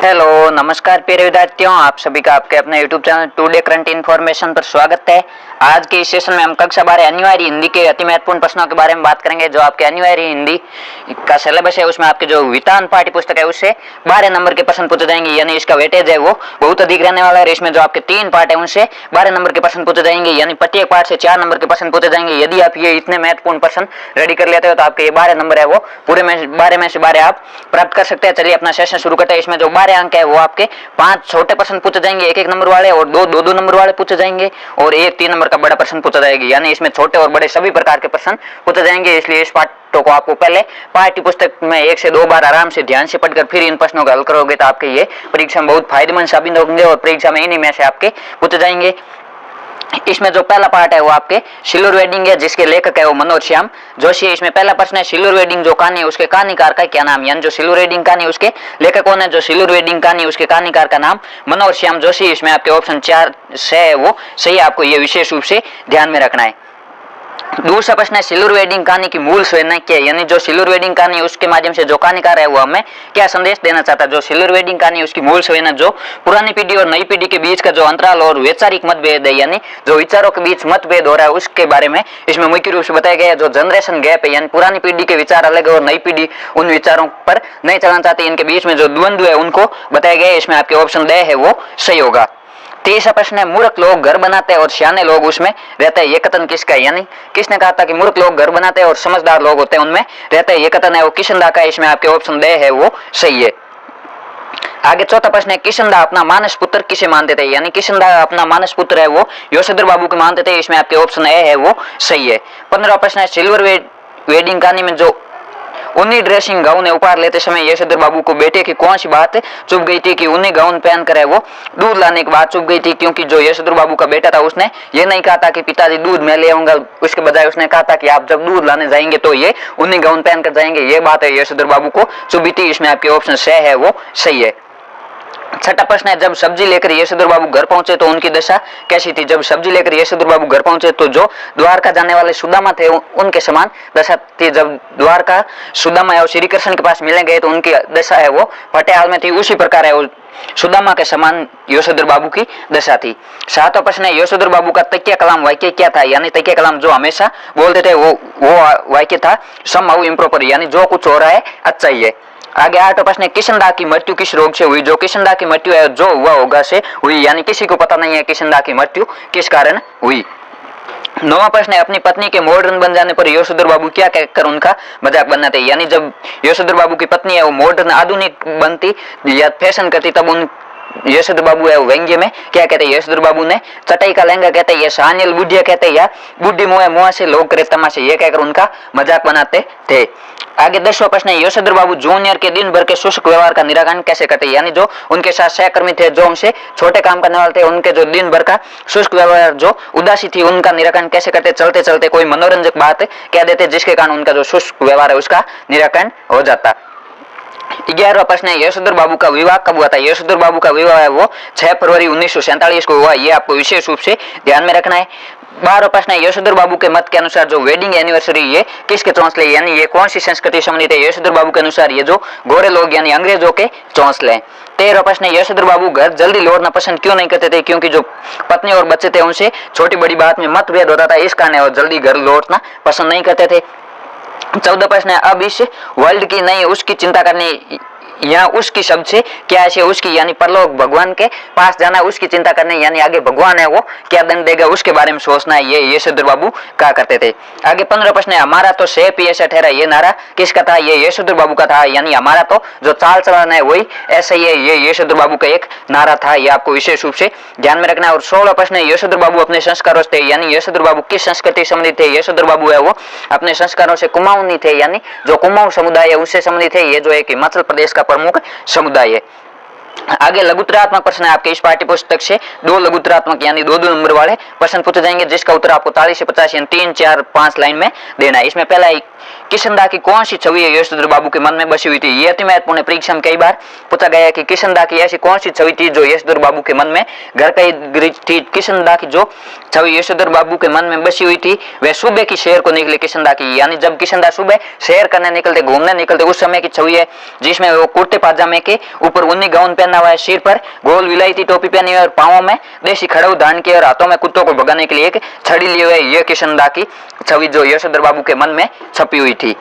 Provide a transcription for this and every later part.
Hello नमस्कार प्रिय विद्यार्थियों, आप सभी का आपके अपने YouTube channel today current information पर स्वागत है। आज के इस सेशन में हम कक्षा 12 अनिवार्य हिंदी के अति महत्वपूर्ण प्रश्नों के बारे में बात करेंगे। जो आपके अनिवार्य हिंदी का सिलेबस है उसमें आपके जो वितान पाठ्य पुस्तक है उससे 12 नंबर के प्रश्न पूछे जाएंगे, यानी इसका वेटेज है वो बहुत अधिक रहने वाला है। इसमें जो आपके 3 पार्ट है उनसे 12 नंबर के प्रश्न पूछे जाएंगे, यानी प्रत्येक पार्ट से 4 नंबर के प्रश्न पूछे जाएंगे। यदि आप ये इतने महत्वपूर्ण प्रश्न रेडी कर लेते हो तो आपके ये 12 नंबर है वो पूरे में 12 में से 12 आप प्राप्त कर सकते हैं। चलिए अपना सेशन शुरू करते हैं। इसमें जो 12 अंक है वो आपके 5 छोटे प्रश्न पूछे जाएंगे 1-1 नंबर वाले, और 2-2 नंबर वाले पूछे जाएंगे, और 1 3 नंबर का बड़ा प्रश्न पूछा जाएगा। यानी इसमें छोटे और बड़े सभी प्रकार के प्रश्न पूछे जाएंगे। इसलिए इस पाठों को आपको पहले पाठ्य पुस्तक में 1 से 2 बार आराम से ध्यान से पढ़कर फिर इन प्रश्नों का हल करोगे तो आपके ये परीक्षा में बहुत फायदेमंद साबित होंगे और परीक्षा में इन्हीं में से आपके पूछे जाएंगे। इसमें जो पहला पार्ट है वो आपके सिल्वर वेडिंग है, जिसके लेखक है वो मनोज श्याम जोशी। इसमें पहला प्रश्न है सिल्वर वेडिंग जो कहानी है उसके कहानीकार का क्या नाम, यानी जो सिल्वर वेडिंग कहानी उसके लेखक कौन है, जो सिल्वर वेडिंग कहानी उसके कहानीकार का नाम मनोज श्याम जोशी। इसमें आपके ऑप्शन 4 से है वो सही, आपको ये विशेष रूप से ध्यान में रखना है। दूसरा प्रश्न है सिल्वर वेडिंग कहानी की मूल संवेदना क्या है, यानी जो सिल्वर वेडिंग कहानी उसके माध्यम से जो कहानीकार है वो हमें क्या संदेश देना चाहता है। जो सिल्वर वेडिंग कहानी उसकी मूल संवेदना जो पुरानी पीढ़ी और नई पीढ़ी के बीच का जो अंतराल और वैचारिक मतभेद है, यानी जो विचारों के बीच मतभेद हो रहा है उसके बारे में इसमें मुख्य रूप से बताया गया है। जो जनरेशन गैप है, यानी पुरानी पीढ़ी के विचार अलग है और नई पीढ़ी उन विचारों पर नहीं चलना चाहती, इनके बीच में जो द्वंद्व है उनको बताया गया है। इसमें आपके ऑप्शन ड है वो सही होगा। तीसरा प्रश्न है मूर्ख लोग घर बनाते हैं और सियाने लोग उसमें रहते हैं, ये कथन किसका है, यानी किसने कहा था कि मूर्ख लोग घर बनाते हैं और समझदार लोग होते हैं उनमें रहते हैं, ये कथन है वो किशनदा का। इसमें आपके ऑप्शन ड है वो सही है। आगे चौथा प्रश्न है किशनदा अपना मानस पुत्र किसे मानते थे, यानी किशनदा अपना मानस पुत्र है वो यशोधर बाबू को मानते थे। इसमें आपके ऑप्शन ए है वो सही है। 15वां प्रश्न है सिल्वर वेडिंग कहानी में जो उन्हीं ड्रेसिंग गाउन उपहार लेते समय यशोधर बाबू को बेटे की कौन सी बात चुप गई थी कि उन्हीं गाउन पहनकर है वो दूध लाने की बात चुप गई थी, क्योंकि जो यशोधर बाबू का बेटा था उसने ये नहीं कहा था कि पिताजी दूध मैं ले आऊंगा, उसके बजाय उसने कहा था कि आप जब दूध लाने जाएंगे तो ये उन्हीं गाउन पहनकर जाएंगे, ये बात है यशोधर बाबू को चुभी थी। इसमें आपके ऑप्शन से है वो सही है। छठा प्रश्न है जब सब्जी लेकर यशोधर बाबू घर पहुंचे तो उनकी दशा कैसी थी। जब सब्जी लेकर यशोधर बाबू घर पहुंचे तो जो द्वारका जाने वाले सुदामा थे उनके समान दशा थी। जब द्वारका सुदामा और श्री कृष्ण के पास मिलने गए तो उनकी दशा है वो फटे हाल में थी, उसी प्रकार है वो सुदामा के समान यशोधर बाबू की दशा थी। 7वां प्रश्न है यशोधर बाबू का तकिया कलाम वाक्य क्या था, यानी तकिया कलाम जो हमेशा बोलते थे वो वाक्य था सम हाउ इम्प्रॉपर, यानी जो कुछ हो रहा है अच्छा ही है। आगे 8वां प्रश्न है किशनदा की मृत्यु किस रोग से हुई। जो किशनदा की मृत्यु है जो हुआ होगा से हुई, यानी किसी को पता नहीं है किशनदा की मृत्यु किस कारण हुई। 9वां प्रश्न है अपनी पत्नी के मॉडर्न बन जाने पर यशोधर बाबू क्या कहकर उनका मजाक बनाते, यानी जब यशोधर बाबू की पत्नी है वो मॉडर्न आधुनिक बनती या फैशन करती तब उन यशोधर बाबू है व्यंग्य में क्या कहते हैं। यशोधर बाबू ने चटाई का लहंगा कहते हैं, या सानियल बुढ़िया कहते हैं, या बुढ़ी मुआ मुआ से लोग करे तमाशे, ये कहकर उनका मजाक बनाते थे। आगे 10वां प्रश्न है यशोधर बाबू जूनियर के दिन भर के शुष्क व्यवहार का निराकरण कैसे करते, यानी जो उनके साथ सहकर्मी थे जो उनसे छोटे काम करने वाले थे उनके जो दिन भर का शुष्क व्यवहार जो उदासी थी उनका निराकरण कैसे करते। चलते चलते कोई मनोरंजक बात कह देते जिसके कारण उनका जो शुष्क व्यवहार है उसका निराकरण हो जाता। 11वां प्रश्न है यशोधर बाबू का विवाह कब हुआ था। यशोधर बाबू का विवाह है वो 6 फरवरी 1947 को हुआ, ये आपको विशेष रूप से ध्यान में रखना है। 12वां प्रश्न है यशोधर बाबू के मत के अनुसार जो वेडिंग एनिवर्सरी ये किसके चौंसले, यानी ये कौन सी संस्कृति संबंधित है। यशोधर बाबू के अनुसार ये जो गोरे लोग यानी अंग्रेजों के चौंसले। 13वां प्रश्न है यशोधर बाबू घर जल्दी लौटना पसंद क्यों नहीं करते थे, क्योंकि जो पत्नी और बच्चे थे उनसे छोटी बड़ी बात में मतभेद होता था, इस कारण वो जल्दी घर लौटना पसंद नहीं करते थे। 14वां प्रश्न है अब इस वर्ल्ड की नहीं उसकी चिंता करने, यहाँ उसकी शब्द से क्या है उसकी, यानी परलोक भगवान के पास जाना है उसकी चिंता करने, यानी आगे भगवान है वो क्या दंड देगा उसके बारे में सोचना है, ये यशोधर बाबू कहा करते थे। आगे 15वां प्रश्न है हमारा तो सेफ ही ऐसा ठहरा, ये नारा किसका था, ये यशोधर बाबू का था, यानी हमारा तो जो चाल चलन है वही ऐसा ही है, ये यशोधर बाबू का एक नारा था, ये आपको विशेष रूप से ध्यान में रखना है। और 16वां प्रश्न है यशोधर बाबू अपने संस्कारों से, यानी यशोधर बाबू किस संस्कृति संबंधित थे। यशोधर बाबू है वो अपने संस्कारों से कुमाऊनी थे, यानी जो कुमाऊं समुदाय है उससे संबंधित है, ये जो एक हिमाचल प्रदेश का प्रमुख समुदाय है। आगे लघुत्तरात्मक प्रश्न है आपके इस पाठ्य पुस्तक से 2 लघुत्तरात्मक यानी 2-2 नंबर वाले प्रश्न पूछे जाएंगे, जिसका उत्तर आपको 40 से 50 यानी 3, 4, 5 लाइन में देना है। इसमें पहला किशनदा की कौन सी छवि यशोधर बाबू के मन में बसी हुई थी, ये अति महत्वपूर्ण परीक्षा में कई बार पूछा गया है कि किशनदा की ऐसी कौन सी छवि थी जो यशोधर बाबू के मन में घर कई थी। किशनदा की जो छवि यशोधर बाबू के मन में बसी हुई थी वह सुबह की शहर को निकले किशनदा की, यानी जब किशनदा सुबह शहर करने निकलते घूमने निकलते उस समय की छवि है, जिसमें वो कुर्ते पाजामे के ऊपर उन्नी गाउन पहना हुआ है, सिर पर गोल विलायती टोपी पहनी हुई है और पांवों में देसी खड़ाऊ धारण किए और हाथों में कुत्तों को भगाने के लिए एक छड़ी लिए हुए ये किशनदा की छवि जो यशोधर बाबू के मन में छपी हुई थी।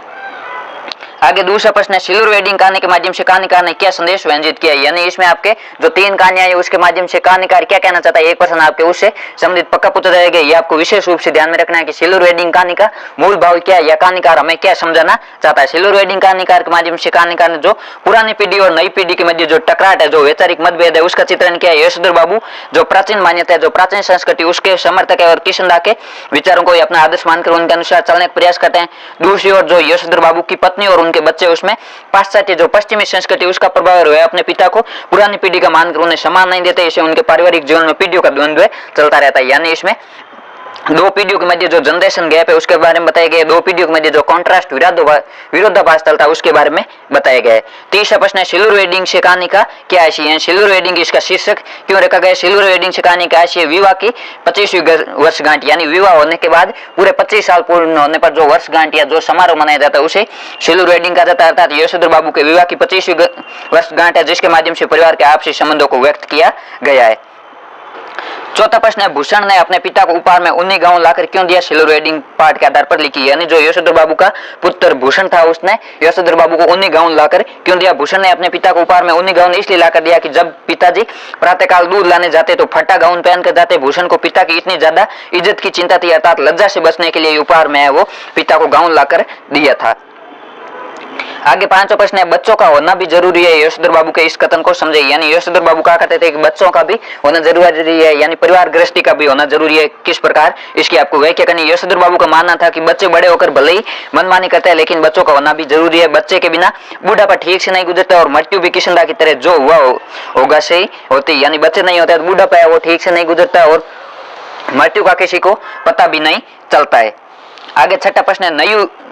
आगे दूसरा प्रश्न है, सिल्वर वेडिंग कहानी के माध्यम से कहानीकार ने क्या संदेश व्यंजित किया, यानी इसमें आपके जो 3 कहानियां है उसके माध्यम से कहानीकार क्या कहना चाहता है, एक प्रश्न आपके उससे संबंधित पक्का पूछा जाएगा। ये आपको विशेष रूप से ध्यान में रखना है कि सिल्वर वेडिंग कहानी का मूल भाव क्या है या कहानीकार हमें क्या समझाना चाहता है। सिल्वर वेडिंग कहानीकार के माध्यम से कहानीकार ने जो पुरानी पीढ़ी और नई पीढ़ी के मध्य जो टकराट है, जो वैचारिक मतभेद है, उसका चित्रण किया है। यशोधर बाबू जो प्राचीन मान्यता है, जो प्राचीन संस्कृति उसके समर्थक है और किशनदा के विचारों को अपना आदर्श मानकर उनके अनुसार चलने का प्रयास करते हैं। दूसरी ओर जो यशोधर बाबू की पत्नी और उनके बच्चे उसमें पाश्चात्य जो पश्चिमी संस्कृति उसका प्रभाव है, अपने पिता को पुरानी पीढ़ी का मानकर उन्हें सम्मान नहीं देते, इसे उनके पारिवारिक जीवन में पीढ़ियों का द्वंद्व चलता रहता है। यानी इसमें 2 पीढ़ियों के मध्य जो जनरेशन गैप है उसके बारे में बताया गया है, 2 पीढ़ियों के मध्य जो कॉन्ट्रास्ट विरोधाभास चलता है उसके बारे में बताया गया है। तीसरा प्रश्न है, सिल्वर वेडिंग से कहानी का क्या आशय है, सिल्वर वेडिंग इसका शीर्षक क्यों रखा गया है। सिल्वर वेडिंग से कहानी का आशय विवाह की 25वीं वर्षगांठ, यानी विवाह होने के बाद पूरे 25 साल पूर्ण होने पर जो वर्षगांठ या जो समारोह मनाया जाता है उसे सिल्वर वेडिंग कहा जाता है। अर्थात यशोधर बाबू के विवाह की 25वीं वर्षगांठ है जिसके माध्यम से परिवार के आपसी संबंधों को व्यक्त किया गया है। चौथा प्रश्न है, भूषण ने अपने पिता को उपहार में ऊनी गाउन लाकर क्यों दिया, सिल्वर वेडिंग पार्ट के आधार पर लिखी। यानी जो यशोधर बाबू का पुत्र भूषण था उसने यशोधर बाबू को ऊनी गाउन लाकर क्यों दिया। भूषण ने अपने पिता को उपहार में ऊनी गाउन इसलिए लाकर दिया कि जब पिताजी प्रातःकाल दूध लाने जाते तो फटा गाउन पहनकर जाते। भूषण को पिता की इतनी ज्यादा इज्जत की चिंता थी, अर्थात लज्जा से बचने के लिए उपहार में वो पिता को गाउन लाकर दिया था। आगे 5वां प्रश्न है, बच्चों का होना भी जरूरी है, यशोधर बाबू के इस कथन को समझे। यानी यशोधर बाबू कहा करते थे कि बच्चों का भी होना जरूरी है, यानी परिवार गृहस्थी का भी होना जरूरी है। किस प्रकार, इसकी आपको व्याख्या करनी। यशोधर बाबू का मानना था कि बच्चे बड़े होकर भले ही मनमानी करते हैं लेकिन बच्चों का होना भी जरूरी है। बच्चे के बिना बूढ़ापा ठीक से नहीं गुजरता और मृत्यु भी किशनदा की तरह जो हुआ होगा से ही होती, यानी बच्चे नहीं होते तो बूढ़ापा है वो ठीक से नहीं गुजरता और मृत्यु का किसी को पता भी नहीं चलता है। आगे 6वां प्रश्न है,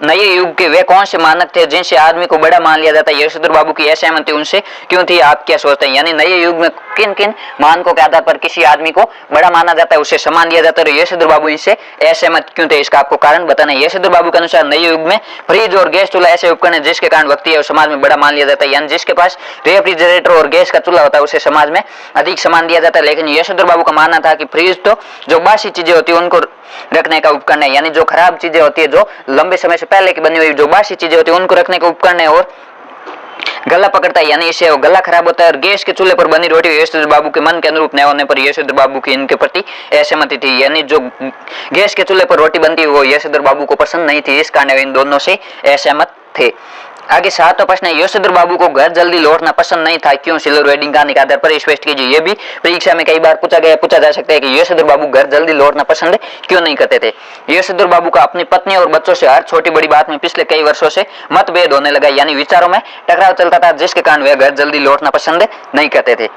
नए युग के वे कौन से मानक थे जिनसे आदमी को बड़ा मान लिया जाता है। यशोधर बाबू की असहमति उनसे क्यों थी, आप क्या सोचते हैं। यानी नए युग में किन किन मानकों के आधार पर किसी आदमी को बड़ा माना जाता है, उसे सम्मान दिया जाता है। यशोधर बाबू इनसे असहमत क्यों थे, इसका आपको कारण बताना है। यशोधर बाबू के अनुसार नए युग में फ्रिज और गैस चूल्हा ऐसे उपकरण है जिसके कारण व्यक्ति और समाज में बड़ा मान लिया जाता है। यानी जिसके पास रेफ्रिजरेटर और गैस का चूल्हा होता है उसे समाज में अधिक सम्मान दिया जाता है। लेकिन यशोधर बाबू का मानना था कि फ्रिज तो जो बासी चीजें होती है उनको रखने का उपकरण है, यानी जो खराब चीजें होती है, जो लंबे समय से पहले की बनी हुई जो बासी चीजें होती है उनको रखने का उपकरण है और गला पकड़ता है, यानी इससे गला खराब होता है। और गैस के चूल्हे पर बनी रोटी यशोधर बाबू के मन के अनुरूप न होने पर यशोधर बाबू की इनके प्रति असहमति थी, यानी जो गैस के चूल्हे पर रोटी बनती है वो यशोधर बाबू को पसंद नहीं थी, इस कारण इन दोनों से असहमत थे। आगे 7वां प्रश्न है, यशोधर बाबू को घर जल्दी लौटना पसंद नहीं था, क्यों। सिल्वर वेडिंग कहानी के आधार पर स्पष्ट कीजिए। ये भी परीक्षा में कई बार पूछा जा सकता है कि यशोधर बाबू घर जल्दी लौटना पसंद क्यों नहीं करते थे। यशोधर बाबू का अपनी पत्नी और बच्चों से हर छोटी बड़ी बात में पिछले कई वर्षों से मतभेद होने लगा, यानी विचारों में टकराव चलता था जिसके कारण वे घर जल्दी लौटना पसंद नहीं करते थे।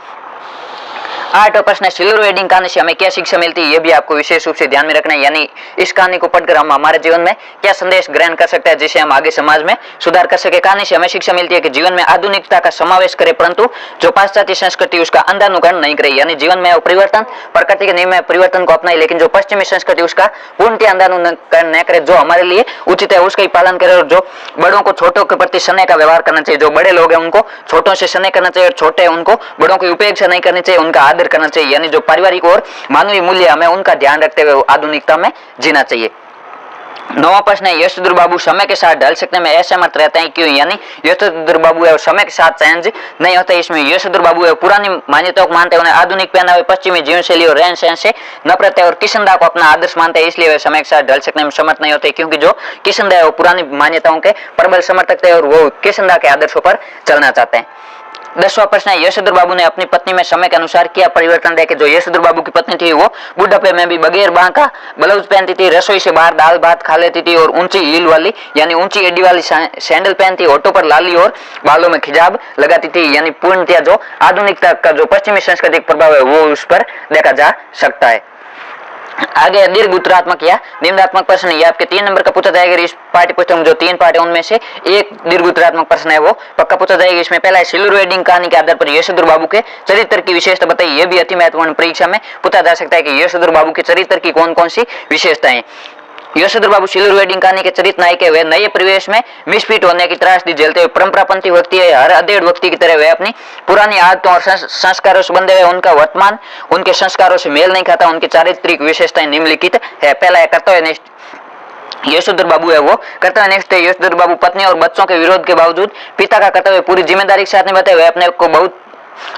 8वां प्रश्न है, सिल्वर वेडिंग कहानी से हमें क्या शिक्षा मिलती है, ये भी आपको विशेष रूप से ध्यान में रखना है। यानी इस कहानी को पढ़कर हम हमारे जीवन में क्या संदेश ग्रहण कर सकते हैं जिसे हम आगे समाज में सुधार कर सके। कहानी से हमें शिक्षा मिलती है कि जीवन में आधुनिकता का समावेश करे परंतु जो पाश्चात्य संस्कृति उसका अंधानुकरण नहीं करे, यानी जीवन में परिवर्तन प्रकृति के नियम में परिवर्तन को अपनाए लेकिन जो पश्चिमी संस्कृति उसका पूर्णतः अंधानुकरण न करे, जो हमारे लिए उचित है उसका ही पालन करे और जो बड़ों को छोटों के प्रति स्नेह का व्यवहार करना चाहिए, जो बड़े लोग हैं उनको छोटों से स्नेह करना चाहिए और छोटे उनको बड़ों की उपेक्षा नहीं करनी चाहिए, उनका आदर करना चाहिए, यानी जो पारिवारिक और मानवीय मूल्य हमें उनका ध्यान रखते हुए आधुनिकता में जीना चाहिए। 9वां प्रश्न है, यशोधर बाबू समय के साथ ढल सकने में असमर्थ रहते हैं, क्यों। यानी यशोधर बाबू है समय के साथ चेंज नहीं होता। इसमें यशोधर बाबू है पुरानी मान्यताओं को मानते हैं, उन्हें आधुनिक पहनावे पश्चिमी जीवन शैली और रहन सहन से नफरत है और किशनदा को अपना आदर्श मानते हैं, इसलिए वे समय के साथ ढल सकने में समर्थ नहीं होते, क्योंकि जो किशनदा है वो पुरानी मान्यताओं के प्रबल समर्थक थे और वो किशनदा के आदर्शों पर चलना चाहते हैं। 10वां प्रश्न है, यशोधर बाबू ने अपनी पत्नी में समय के अनुसार क्या परिवर्तन देखे। जो यशोधर बाबू की पत्नी थी वो बुढ़ापे में भी बगैर बांह का ब्लाउज पहनती थी, रसोई से बाहर दाल भात खा लेती थी और ऊंची हील वाली यानी ऊंची एडी वाली सैंडल पहनती, होठों पर लाली और बालों में खिजाब लगाती थी, यानी पूर्णतः जो आधुनिकता का जो पश्चिमी सांस्कृतिक प्रभाव है वो उस पर देखा जा सकता है। आगे दीर्घ उत्तरात्मक या निम्नात्मक प्रश्न, ये आपके 3 नंबर का पूछा जाएगा। इस पाठ्य पुस्तक में जो 3 पाठ है उनमें से एक दीर्घ उत्तरात्मक प्रश्न है वो पक्का पूछा जाएगा। इसमें पहला है, सिल्वर वेडिंग कहानी के आधार पर यशोधर बाबू के चरित्र की विशेषता बताइए। ये भी अति महत्वपूर्ण परीक्षा में पूछा जा सकता है कि यशोधर बाबू के चरित्र की कौन कौन सी विशेषताएं। यशोधर बाबू सिल्वर वेडिंग कहानी के चरित्र नायक है। वे नए परिवेश में मिसफिट होने की त्रासदी झेलते हुए परंपरापंथी व्यक्ति है। हर अधेड़ व्यक्ति की तरह वे अपनी पुरानी आदतों और संस्कारों से बंधे हुए। उनका वर्तमान उनके संस्कारों से मेल नहीं खाता। उनकी चारित्रिक विशेषताएं निम्नलिखित है। पहला है कर्तव्यनिष्ठ यशोधर बाबू है वो कर्तव्यनिष्ठ है। यशोधर बाबू पत्नी और बच्चों के विरोध के बावजूद पिता का कर्तव्य पूरी जिम्मेदारी के साथ निभाते हुए अपने को बहुत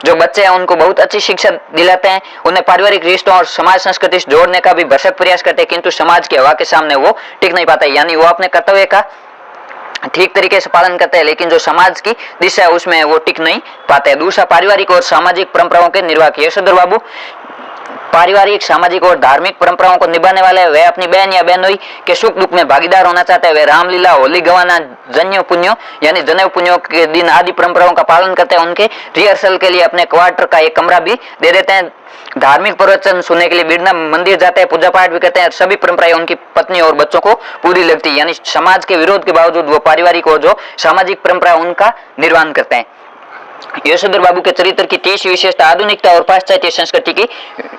जो बच्चे हैं उनको बहुत अच्छी शिक्षा दिलाते हैं। उन्हें पारिवारिक रिश्तों और समाज संस्कृति से जोड़ने का भी भरसक प्रयास करते हैं, किंतु समाज के हवा के सामने वो टिक नहीं पाते। यानी वो अपने कर्तव्य का ठीक तरीके से पालन करते हैं, लेकिन जो समाज की दिशा है उसमें वो टिक नहीं पाते। दूसरा, पारिवारिक और सामाजिक परंपराओं के निर्वाह। यशोधर बाबू पारिवारिक, सामाजिक और धार्मिक परंपराओं को निभाने वाले। वे अपनी बहन या बहनोई के सुख दुख में भागीदार होना चाहते हैं। वे रामलीला, होली गवाना, जन्य पुण्यों यानी जनेऊ पुण्यों के दिन आदि परंपराओं का पालन करते हैं। उनके रिहर्सल के लिए अपने क्वार्टर का एक कमरा भी दे देते हैं। धार्मिक प्रवचन सुनने के लिए बिरला मंदिर जाते हैं, पूजा पाठ भी करते हैं। सभी परंपराएं उनकी पत्नी और बच्चों को पूरी लगती है। यानी समाज के विरोध के बावजूद वो पारिवारिक और जो सामाजिक परंपरा उनका निर्वहन करते हैं। यशोधर बाबू के चरित्र की तीसरी विशेषता आधुनिकता और पाश्चात्य संस्कृति की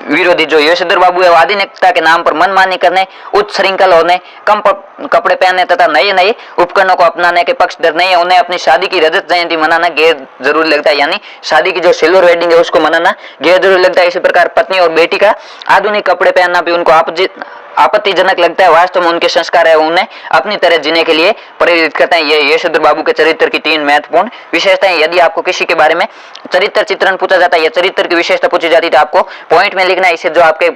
विरोधी। जो यशोधर बाबू है आधुनिकता के नाम पर मनमानी करने, उच्च श्रृंखल होने, कम कपड़े पहनने तथा नए नए उपकरणों को अपनाने के पक्षधर नहीं है। उन्हें अपनी शादी की रजत जयंती मनाना गैर जरूरी लगता है। यानी शादी की जो सिल्वर वेडिंग है उसको मनाना गैर जरूरी लगता है। इसी प्रकार पत्नी और बेटी का आधुनिक कपड़े पहनना भी उनको आपत्तिजनक लगता है। वास्तव में उनके संस्कार है उन्हें अपनी तरह जीने के लिए प्रेरित करते हैं। ये यशोधर बाबू के चरित्र की तीन महत्वपूर्ण विशेषताएं। यदि आपको किसी के बारे में चरित्र चित्रण पूछा जाता है या चरित्र की विशेषता पूछी जाती है तो आपको पॉइंट में लिखना है। इसे जो आपके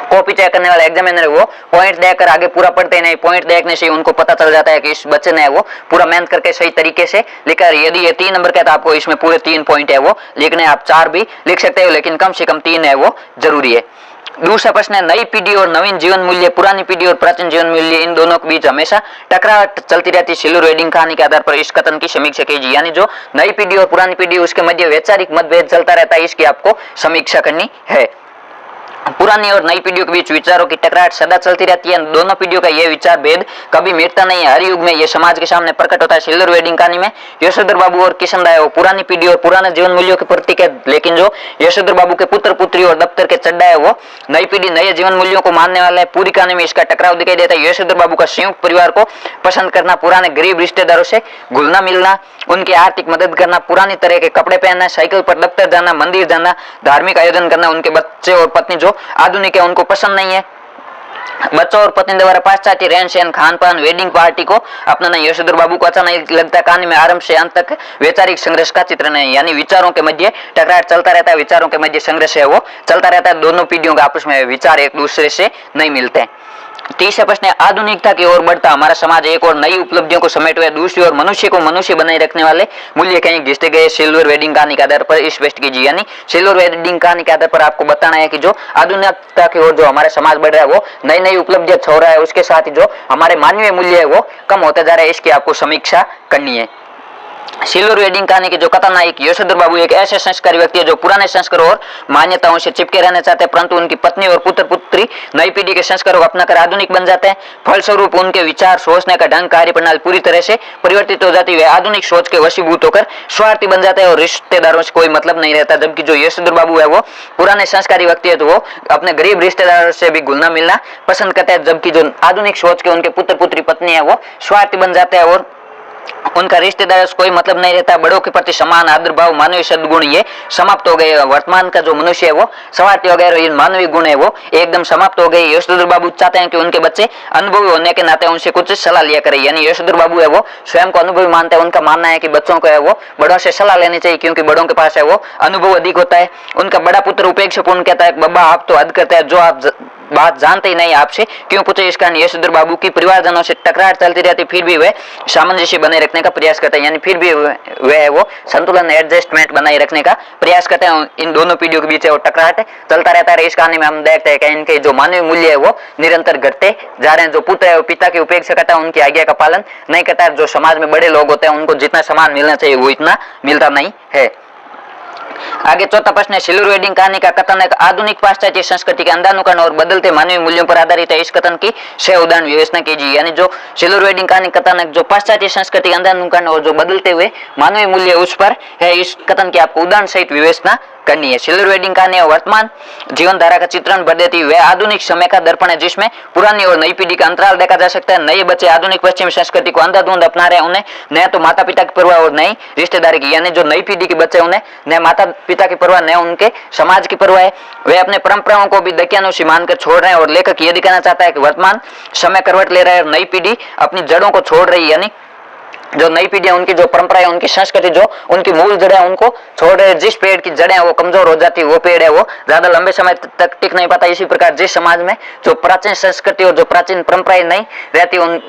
कॉपी चेक करने वाला एग्जामिनर है वो पॉइंट देकर आगे पूरा पढ़ते नहीं। पॉइंट देखने से उनको पता चल जाता है कि इस बच्चे ने वो पूरा मेहनत करके सही तरीके से लिखा। यदि ये 3 नंबर का तो आपको इसमें पूरे 3 पॉइंट है वो लिखने। आप 4 भी लिख सकते हो, लेकिन कम से कम 3 है वो जरूरी है। दूसरा प्रश्न है, नई पीढ़ी और नवीन जीवन मूल्य, पुरानी पीढ़ी और प्राचीन जीवन मूल्य, इन दोनों के बीच हमेशा टकराव चलती रहती है। सिल्वर वेडिंग कहानी के आधार पर इस कथन की समीक्षा कीजिए। यानी जो नई पीढ़ी और पुरानी पीढ़ी उसके मध्य वैचारिक मतभेद चलता रहता है, इसकी आपको समीक्षा करनी है। पुरानी और नई पीढ़ियों के बीच विचारों की टकराहट सदा चलती रहती है। दोनों पीढ़ियों का यह विचार भेद कभी मिटता नहीं है। हर युग में यह समाज के सामने प्रकट होता है। सिल्वर वेडिंग कहानी में यशोधर बाबू और किशन राय वो पुरानी पीढ़ी और पुराने जीवन मूल्यों के प्रतीक है, लेकिन जो यशोधर बाबू के पुत्र पुत्री और दफ्तर के चड्डा है वो नई पीढ़ी नए जीवन मूल्यों को मानने वाला है। पूरी कहानी में इसका टकराव दिखाई देता है। यशोधर बाबू का संयुक्त परिवार को पसंद करना, पुराने गरीब रिश्तेदारों से घुलना मिलना, उनकी आर्थिक मदद करना, पुरानी तरह के कपड़े पहनना, साइकिल पर दफ्तर जाना, मंदिर जाना, धार्मिक आयोजन करना, उनके बच्चे और पत्नी जो आधुनिक है उनको पसंद नहीं है। बच्चों और पत्नी द्वारा पाश्चात्य रहन सहन, खान पान, वेडिंग पार्टी को अपनाना यशोधर बाबू को अच्छा नहीं लगता। कहानी में आरंभ से अंत तक वैचारिक संघर्ष का चित्रण है। यानी विचारों के मध्य टकरार चलता रहता है, विचारों के मध्य संघर्ष है वो चलता रहता है। दोनों पीढ़ियों के आपस में विचार एक दूसरे से नहीं मिलते। तीसरा प्रश्न है, आधुनिकता की ओर बढ़ता हमारा समाज एक और नई उपलब्धियों को समेटे हुए, दूसरी ओर मनुष्य को मनुष्य बनाए रखने वाले मूल्य कहीं घिसते गए। सिल्वर वेडिंग कहानी के आधार पर स्पष्ट कीजिए। यानी सिल्वर वेडिंग कहानी के आधार पर आपको बताना है कि जो आधुनिकता की ओर जो हमारा समाज बढ़ रहा है वो नई नई उपलब्धियां छो रहा है, उसके साथ ही जो हमारे मानवीय मूल्य है वो कम होता जा रहा है। इसकी आपको समीक्षा करनी है। सिल्वर वेडिंग कहानी के जो कथानायक यशोधर बाबू एक ऐसे संस्कारी व्यक्ति है जो पुराने संस्कारों और मान्यताओं से चिपके रहना चाहते हैं, परंतु उनकी पत्नी और पुत्र पुत्री नई पीढ़ी के संस्कारों को अपनाकर आधुनिक बन जाते हैं। फलस्वरूप उनके विचार, सोचने का ढंग, कार्य प्रणाली पूरी तरह से परिवर्तित हो जाती है। आधुनिक सोच के वशीभूत होकर स्वार्थी बन जाते हैं और रिश्तेदारों से कोई मतलब नहीं रहता। जबकि जो यशोधर बाबू है वो पुराने संस्कारी व्यक्ति है तो वो अपने गरीब रिश्तेदारों से भी घुलना मिलना पसंद करते हैं। जबकि जो आधुनिक सोच के उनके पुत्र पुत्री पत्नी है वो स्वार्थी बन जाते हैं और उनका रिश्तेदारों से कोई मतलब नहीं रहता। बड़ों के प्रति सम्मान, आदर भाव, मानवीय सद्गुण ये समाप्त हो गए। वर्तमान का जो मनुष्य है वो स्वार्थी हो गया और ये मानवीय गुण है वो एकदम समाप्त हो गए। यशोधर बाबू चाहते हैं कि उनके बच्चे अनुभवी होने के नाते उनसे कुछ सलाह लिया करें। यानी यशोधर बाबू है वो स्वयं को अनुभवी मानते हैं। उनका मानना है कि बच्चों को है वो बड़ों से सलाह लेनी चाहिए, क्योंकि बड़ों के पास है वो अनुभव अधिक होता है। उनका बड़ा पुत्र उपेक्षापूर्ण कहता है, बाबा आप तो हद करते हैं, जो आप बात जानते ही नहीं, आपसे क्यों पूछे। इस कारण यशोधर बाबू की परिवारजनों से टकरार चलती रहती, फिर भी वे सामंजस्य बनाए रखने का प्रयास करते हैं। यानी फिर भी वे वो संतुलन, एडजस्टमेंट बनाए रखने का प्रयास करते हैं। इन दोनों पीढ़ियों के बीच वो टकराहट चलता रहता है। इस कहानी में हम देखते हैं कि इनके जो मानवीय मूल्य है वो निरंतर घटते जा रहे हैं। जो पुत्र है वो पिता की उपेक्षा करता है, उनकी आज्ञा का पालन नहीं करता है। जो समाज में बड़े लोग होते हैं उनको जितना सम्मान मिलना चाहिए वो इतना मिलता नहीं है। आगे चौथा प्रश्न है, सिल्वर वेडिंग कहानी का कथन आधुनिक पाश्चात्य संस्कृति के अंधानुकरण और बदलते मानवीय मूल्यों पर आधारित है। इस कथन की 6 उदाहरण विवेचना कीजिए। यानी जो सिल्वर वेडिंग कहानी कथन जो पाश्चात्य संस्कृति के अंधानुकरण और जो बदलते हुए मानवीय मूल्य उस पर है, इस कथन की आपको उदाहरण सहित विवेचना करनी है। सिल्वर वेडिंग कहानी है वर्तमान जीवन धारा का चित्रण भर देती है। वह आधुनिक समय का दर्पण है जिसमें पुरानी और नई पीढ़ी का अंतराल देखा जा सकता है। नए बच्चे आधुनिक पश्चिमी संस्कृति को अंधाधुंध अपना रहे हैं, उन्हें न तो माता पिता की परवाह और नई रिश्तेदारी की, यानी जो नई पीढ़ी के बच्चे उन्हें न माता पिता की परवाह न उनके समाज की परवाह है। वे अपने परंपराओं को भी दकियानुशी मानकर छोड़ रहे हैं और लेखक ये दिखाना चाहता है कि वर्तमान समय करवट ले रहा है और नई पीढ़ी अपनी जड़ों को छोड़ रही है, यानी जो नई पीढ़ी है उनकी जो परंपरा है, उनकी संस्कृति, जो उनकी मूल जड़ें है उनको छोड़ रहे। जिस पेड़ की जड़ें वो कमजोर हो जाती है, वो पेड़ है वो ज्यादा लंबे समय तक टिक नहीं पाता। इसी प्रकार जिस समाज में जो प्राचीन संस्कृति और जो प्राचीन परंपराएं नहीं रहती, उन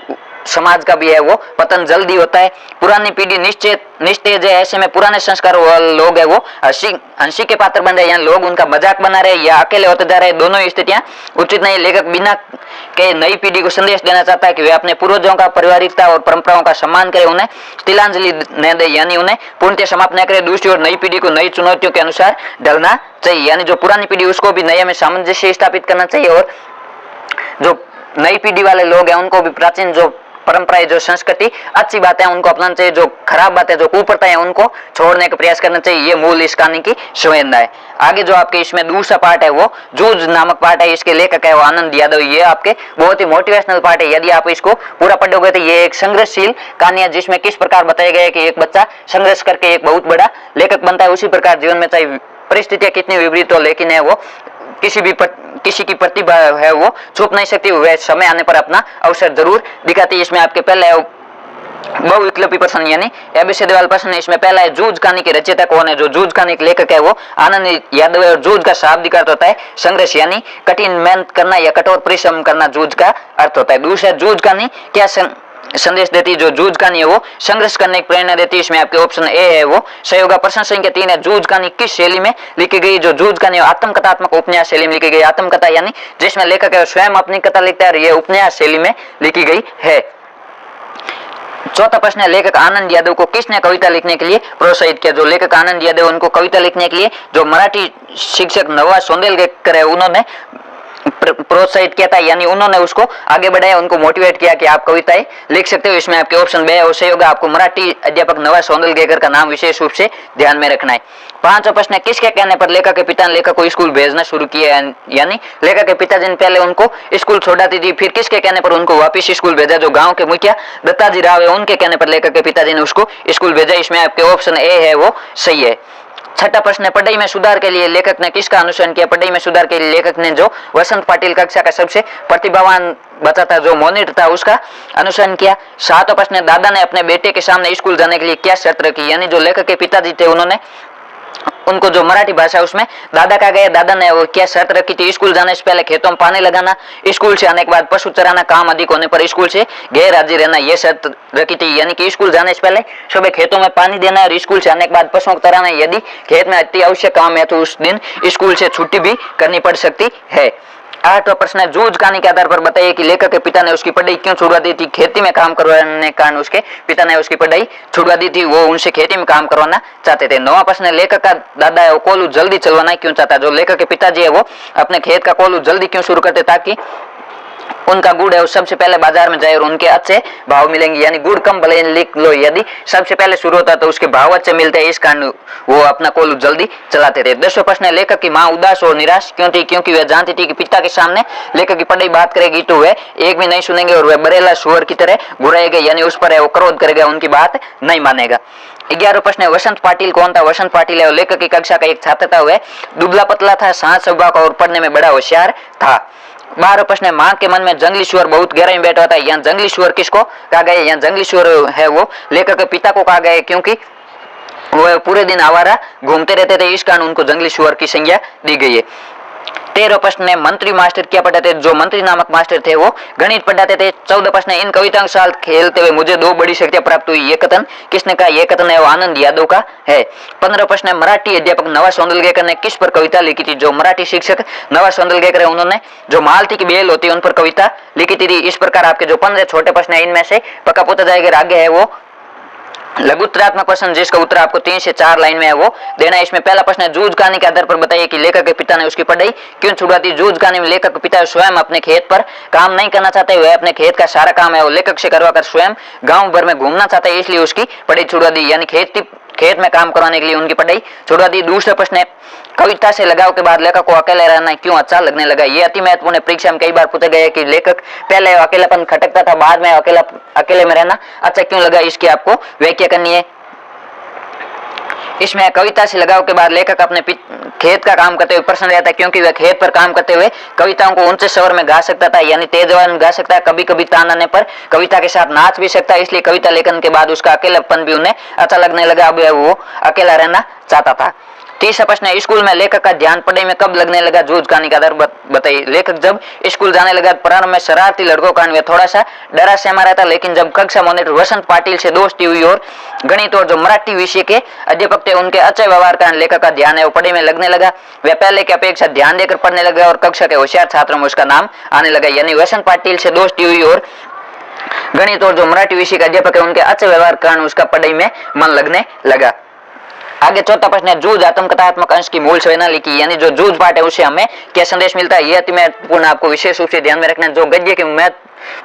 समाज का भी है वो पतन जल्दी होता है। पुरानी पीढ़ी निस्तेज है, ऐसे में पुराने संस्कार लोग है वो हंसी के पात्र बन रहे हैं, लोग उनका मजाक बना रहे हैं या अकेले होते जा रहे हैं। दोनों स्थितियां उचित नहीं। लेखक बिना के नई पीढ़ी को संदेश देना चाहता है कि वे अपने पूर्वजों का पारिवारिकता और परंपराओं का सम्मान करें, उन्हें तिलांजलि न दे, यानी उन्हें पूर्णतः समाप्त न करे। दूसरी ओर नई पीढ़ी को नई चुनौतियों के अनुसार ढलना चाहिए, यानी जो पुरानी पीढ़ी उसको भी नए में सामंजस्य स्थापित करना चाहिए और जो नई पीढ़ी वाले लोग हैं उनको भी प्राचीन जो परंपराएं, जो संस्कृति अच्छी बातें हैं उनको अपनाना चाहिए, जो खराब बातें, जो कुप्रथा है उनको छोड़ने का प्रयास करना चाहिए। ये मूल इस कहानी की संवेदना है। आगे जो आपके इसमें दूसरा पार्ट है वो जूझ नामक पार्ट है, इसके लेखक है वो आनंद यादव। ये आपके बहुत ही मोटिवेशनल पार्ट है। यदि आप इसको पूरा पढ़ोगे तो ये एक संघर्षशील कहानी है जिसमें किस प्रकार बताया गया है कि एक बच्चा संघर्ष करके एक बहुत बड़ा लेखक बनता है। उसी प्रकार जीवन में चाहे परिस्थितियां कितनी विपरीत हो, लेकिन है वो किसी की प्रतिभा है वो छुप नहीं सकती, वह समय आने पर अपना अवसर जरूर दिखाती है। इसमें आपके पहले बहुविकल्पी प्रश्न यानी एबीसीडी वाला प्रश्न है। इसमें पहला है जूझ कहानी के रचयिता कौन है। जो जूझ कहानी के लेखक है वो आनंद यादव है और जूझ का शाब्दिक अर्थ होता है संघर्ष, यानी कठिन मेहनत करना या कठोर परिश्रम करना जूझ का अर्थ होता है। दूसरा, जूझ कहानी क्या संदेश देती है। जो जूझ कहानी है वो संघर्ष करने की प्रेरणा देती है। इसमें आपके ऑप्शन ए है वो सहयोग। प्रश्न संख्या 3 है जूझ कहानी किस शैली में लिखी गई। जो जूझ कहानी आत्मकथात्मक उपन्यास शैली में लिखी गई। आत्मकथा यानी जिसमें लेखक है स्वयं अपनी कथा लिखता है और ये उपन्यास शैली में लिखी गई है। चौथा प्रश्न है लेखक आनंद यादव को किसने कविता लिखने के लिए प्रोत्साहित किया। जो लेखक आनंद यादव उनको कविता लिखने के लिए जो मराठी शिक्षक नवा सोंदेलकर है उन्होंने प्रोत्साहित किया था, यानी उन्होंने उसको आगे बढ़ाया, उनको मोटिवेट किया कि आप कविताएं लिख सकते हो। इसमें आपके ऑप्शन बे और सहयोग। आपको मराठी अध्यापक नवा सोंदेलकर का नाम विशेष रूप से ध्यान में रखना है। पांचवा प्रश्न है किसके कहने पर लेखक के पिता ने लेखक को स्कूल भेजना शुरू किया, यानी लेखक के पिताजी ने पहले उनको स्कूल छोड़ाती थी, फिर किसके कहने पर उनको वापिस स्कूल भेजा। जो गाँव के मुखिया दत्ताजी राव है उनके कहने पर लेखक के पिताजी ने उसको स्कूल भेजा। इसमें आपके ऑप्शन ए है वो सही है। छठा प्रश्न है पढ़ाई में सुधार के लिए लेखक ने किसका अनुसरण किया। पढ़ाई में सुधार के लिए लेखक ने जो वसंत पाटिल कक्षा का सबसे प्रतिभावान बचा था, जो मॉनिटर था, उसका अनुसरण किया। सातवां प्रश्न है दादा ने अपने बेटे के सामने स्कूल जाने के लिए क्या शर्त रखी, यानी जो लेखक के पिताजी थे उन्होंने उनको जो मराठी भाषा उसमें दादा का गया, दादा ने वो क्या शर्त रखी थी। स्कूल जाने से पहले खेतों में पानी लगाना, स्कूल से आने के बाद पशु चराना, काम अधिक होने पर स्कूल से गैर हाजिर रहना, ये शर्त रखी थी। यानी कि स्कूल जाने से पहले सुबह खेतों में पानी देना और स्कूल से आने के बाद पशुओं को चराना। यदि खेत में अति आवश्यक काम है तो उस दिन स्कूल से छुट्टी भी करनी पड़ सकती है। आठवां प्रश्न है जूझ कहानी के आधार पर बताइए कि लेखक के पिता ने उसकी पढ़ाई क्यों छुड़वा दी थी। खेती में काम करवाने के कारण उसके पिता ने उसकी पढ़ाई छुड़वा दी थी, वो उनसे खेती में काम करवाना चाहते थे। नौवां प्रश्न है लेखक का दादा है वो कोल्हू जल्दी चलवाना क्यों चाहता। जो लेखक के पिताजी है वो अपने खेत का कोल्हू जल्दी क्यों शुरू करते ताकि उनका गुड़ है वो सबसे पहले बाजार में जाए और उनके अच्छे भाव मिलेंगे, यानी गुड़ कम भले लिख लो, यदि सबसे पहले शुरू होता तो उसके भाव अच्छे मिलते हैं, इस कारण वो अपना कोल्हू जल्दी चलाते थे। 10वां प्रश्न है लेखक की माँ उदास और निराश क्यों थी। क्योंकि वह जानती थी कि पिता के सामने लेखक की पढ़ाई बात करेगी तो वह एक भी नहीं सुनेंगे और वह बरेला सुअर की तरह घुराएगा, यानी उस पर वो क्रोध करेगा, उनकी बात नहीं मानेगा। 11वां प्रश्न है वसंत पाटिल कौन था। वसंत पाटिल है लेखक की कक्षा का एक छात्र था, वह दुबला पतला था, शांत स्वभाव का और पढ़ने में बड़ा होशियार था। 12वां प्रश्न है माँ के मन में जंगली सुअर बहुत गहराई में बैठा था। यहाँ जंगली सुअर किसको कहा गया। यहाँ जंगली सुअर है वो लेखक के पिता को कहा गया है, क्योंकि वो पूरे दिन आवारा घूमते रहते थे, इस कारण उनको जंगली सुअर की संज्ञा दी गई है। 13वां प्रश्न है मंत्री मास्टर क्या पढ़ाते थे। जो मंत्री नामक मास्टर थे वो गणित पढ़ाते थे। 14वां प्रश्न है इन कविताओं के साथ खेलते हुए मुझे 2 बड़ी शक्तियां प्राप्त हुई, ये कथन किसने कहा। ये कथन है वो आनंद यादव का है। 15वां प्रश्न है मराठी अध्यापक नवा सोंदलकर ने किस पर कविता लिखी थी। जो मराठी शिक्षक नवा सोंदलकर है उन्होंने जो मालती की बेल होती है उन पर कविता लिखी थी। इस प्रकार आपके जो 15 छोटे प्रश्न है इनमें से पक्का पूछा जाएगा। आगे है वो लघुत्तरात्मक प्रश्न जिसका उत्तर आपको 3 से 4 लाइन में है वो देना है। इसमें पहला प्रश्न है जूझ कहानी के आधार पर बताइए कि लेखक के पिता ने उसकी पढ़ाई क्यों छुड़वा दी। जूझ कहानी में लेखक के पिता स्वयं अपने खेत पर काम नहीं करना चाहते, वह अपने खेत का सारा काम है वो लेखक से करवाकर स्वयं गांव भर में घूमना चाहता है, इसलिए उसकी पढ़ाई छुड़वा दी। यानी खेत में काम करवाने के लिए उनकी पढ़ाई छुड़वा दी। दूसरा प्रश्न है, कविता से लगाव के बाद लेखक को अकेले रहना क्यों अच्छा लगने लगा? ये अति महत्वपूर्ण है। परीक्षा में कई बार पूछा गया है कि लेखक पहले अकेलापन खटकता था, बाद में अकेले में रहना अच्छा क्यों लगा, इसकी आपको व्याख्या करनी है। इसमें कविता से लगाव के बाद लेखक अपने खेत का काम करते हुए प्रसन्न रहता है, क्योंकि वह खेत पर काम करते हुए कविताओं को ऊंचे स्वर में गा सकता था, यानी तेज आवाज में गा सकता है। कभी कभी तान आने पर कविता के साथ नाच भी सकता है। इसलिए कविता लेखन के बाद उसका अकेलापन भी उन्हें अच्छा लगने लगा। अब वो अकेला रहना चाहता था। तीसरा प्रश्न है, स्कूल में लेखक का ध्यान पढ़ाई में कब लगने लगा? जूझ कहानी का आधार बताइए। लेखक जब स्कूल जाने लगा प्रारंभ में शरारती लड़कों कारण वे थोड़ा सा डरा सहमा रहता, लेकिन जब कक्षा मॉनिटर वसंत पाटिल से दोस्ती हुई और गणित और जो मराठी विषय के अध्यापक थे उनके अच्छे व्यवहार कारण लेखक का ध्यान है वो पढ़ाई में लगने लगा। वह पहले की अपेक्षा ध्यान देकर पढ़ने लगा और कक्षा के होशियार छात्रों में उसका नाम आने लगा। यानी वसंत पाटिल से दोस्ती हुई और गणित और जो मराठी विषय के अध्यापक है उनके अच्छे व्यवहार कारण उसका पढ़ाई में मन लगने लगा। आगे चौथा प्रश्न है, जूझ आत्मकथात्मक अंश की मूल संवेदना लिखी, यानी जो जूझ पाठ है उससे हमें क्या संदेश मिलता है? यह अति महत्वपूर्ण आपको विशेष रूप से ध्यान में रखना है। जो गद्य के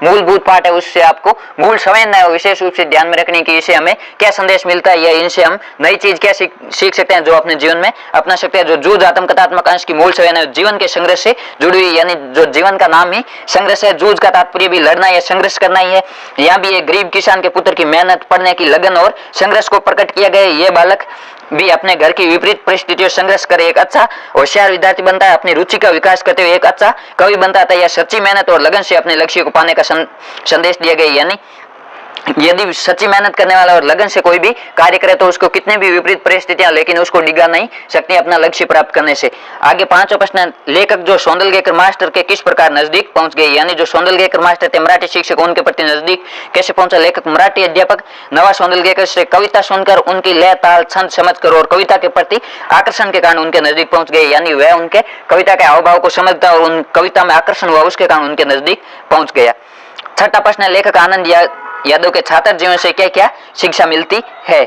मूलभूत पाठ है उससे आपको मूल संवेदना है विशेष रूप से ध्यान में रखने की, इससे हमें क्या संदेश मिलता है या इनसे हम नई चीज क्या सीख सकते हैं जो अपने जीवन में अपना सकते हैं। जो जूझ आत्मकथात्मक अंश की मूल संवेदना है जीवन के संघर्ष से जुड़ी हुई, यानी जो जीवन का नाम ही संघर्ष है। जूझ का तात्पर्य भी लड़ना या संघर्ष करना ही है। यहाँ भी एक गरीब किसान के पुत्र की मेहनत, पढ़ने की लगन और संघर्ष को प्रकट किया गया। ये बालक भी अपने घर की विपरीत परिस्थितियों संघर्ष करे एक अच्छा होशियार विद्यार्थी बनता है, अपनी रुचि का विकास करते हुए एक अच्छा कवि बनता है। यह सच्ची मेहनत और लगन से अपने लक्ष्य को पाने का संदेश दिया गया। यानी यदि सच्ची मेहनत करने वाला और लगन से कोई भी कार्य करे तो उसको कितने भी विपरीत परिस्थितियां लेकिन उसको डिगा नहीं सकती अपना लक्ष्य प्राप्त करने से। आगे पांचवा प्रश्न, लेखक जो सौंदलगेकर मास्टर के किस प्रकार नजदीक पहुंच गए? यानी जो सौंदलगेकर मास्टर थे मराठी शिक्षक उनके प्रति नजदीक कैसे पहुंचा? लेखक मराठी अध्यापक नवा सौंदलगेकर से कविता सुनकर उनकी लय ताल छंद समझकर और कविता के प्रति आकर्षण के कारण उनके नजदीक पहुंच गए। यानी वह उनके कविता के हाव भाव को समझता और उन कविता में आकर्षण हुआ, उसके कारण उनके नजदीक पहुंच गया। छठा प्रश्न, लेखक आनंद यादव के छात्र जीवन से क्या क्या शिक्षा मिलती है?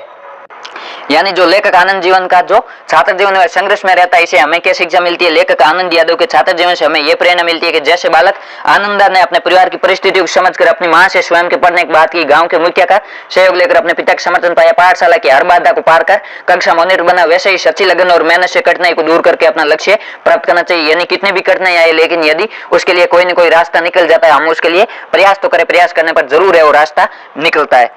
यानी जो लेखक आनंद जीवन का जो छात्र जीवन में संघर्ष में रहता है इसे हमें क्या शिक्षा मिलती है? लेखक आनंद यादव के छात्र जीवन से हमें यह प्रेरणा मिलती है कि जैसे बालक आनंदा ने अपने परिवार की परिस्थितियों को समझकर अपनी मां से स्वयं के पढ़ने की बात की, गांव के मुखिया का सहयोग लेकर अपने पिता का समर्थन पाया, पाठशाला की हर बाधा को पार कर कक्षा मॉनिटर बना, वैसे ही सच्ची लगन और मेहनत से कठिनाई को दूर करके अपना लक्ष्य प्राप्त करना चाहिए। यानी कितनी भी कठिनाई आए लेकिन यदि उसके लिए कोई न कोई रास्ता निकल जाता है, हम उसके लिए प्रयास तो करें, प्रयास करने पर जरूर है वो रास्ता निकलता है।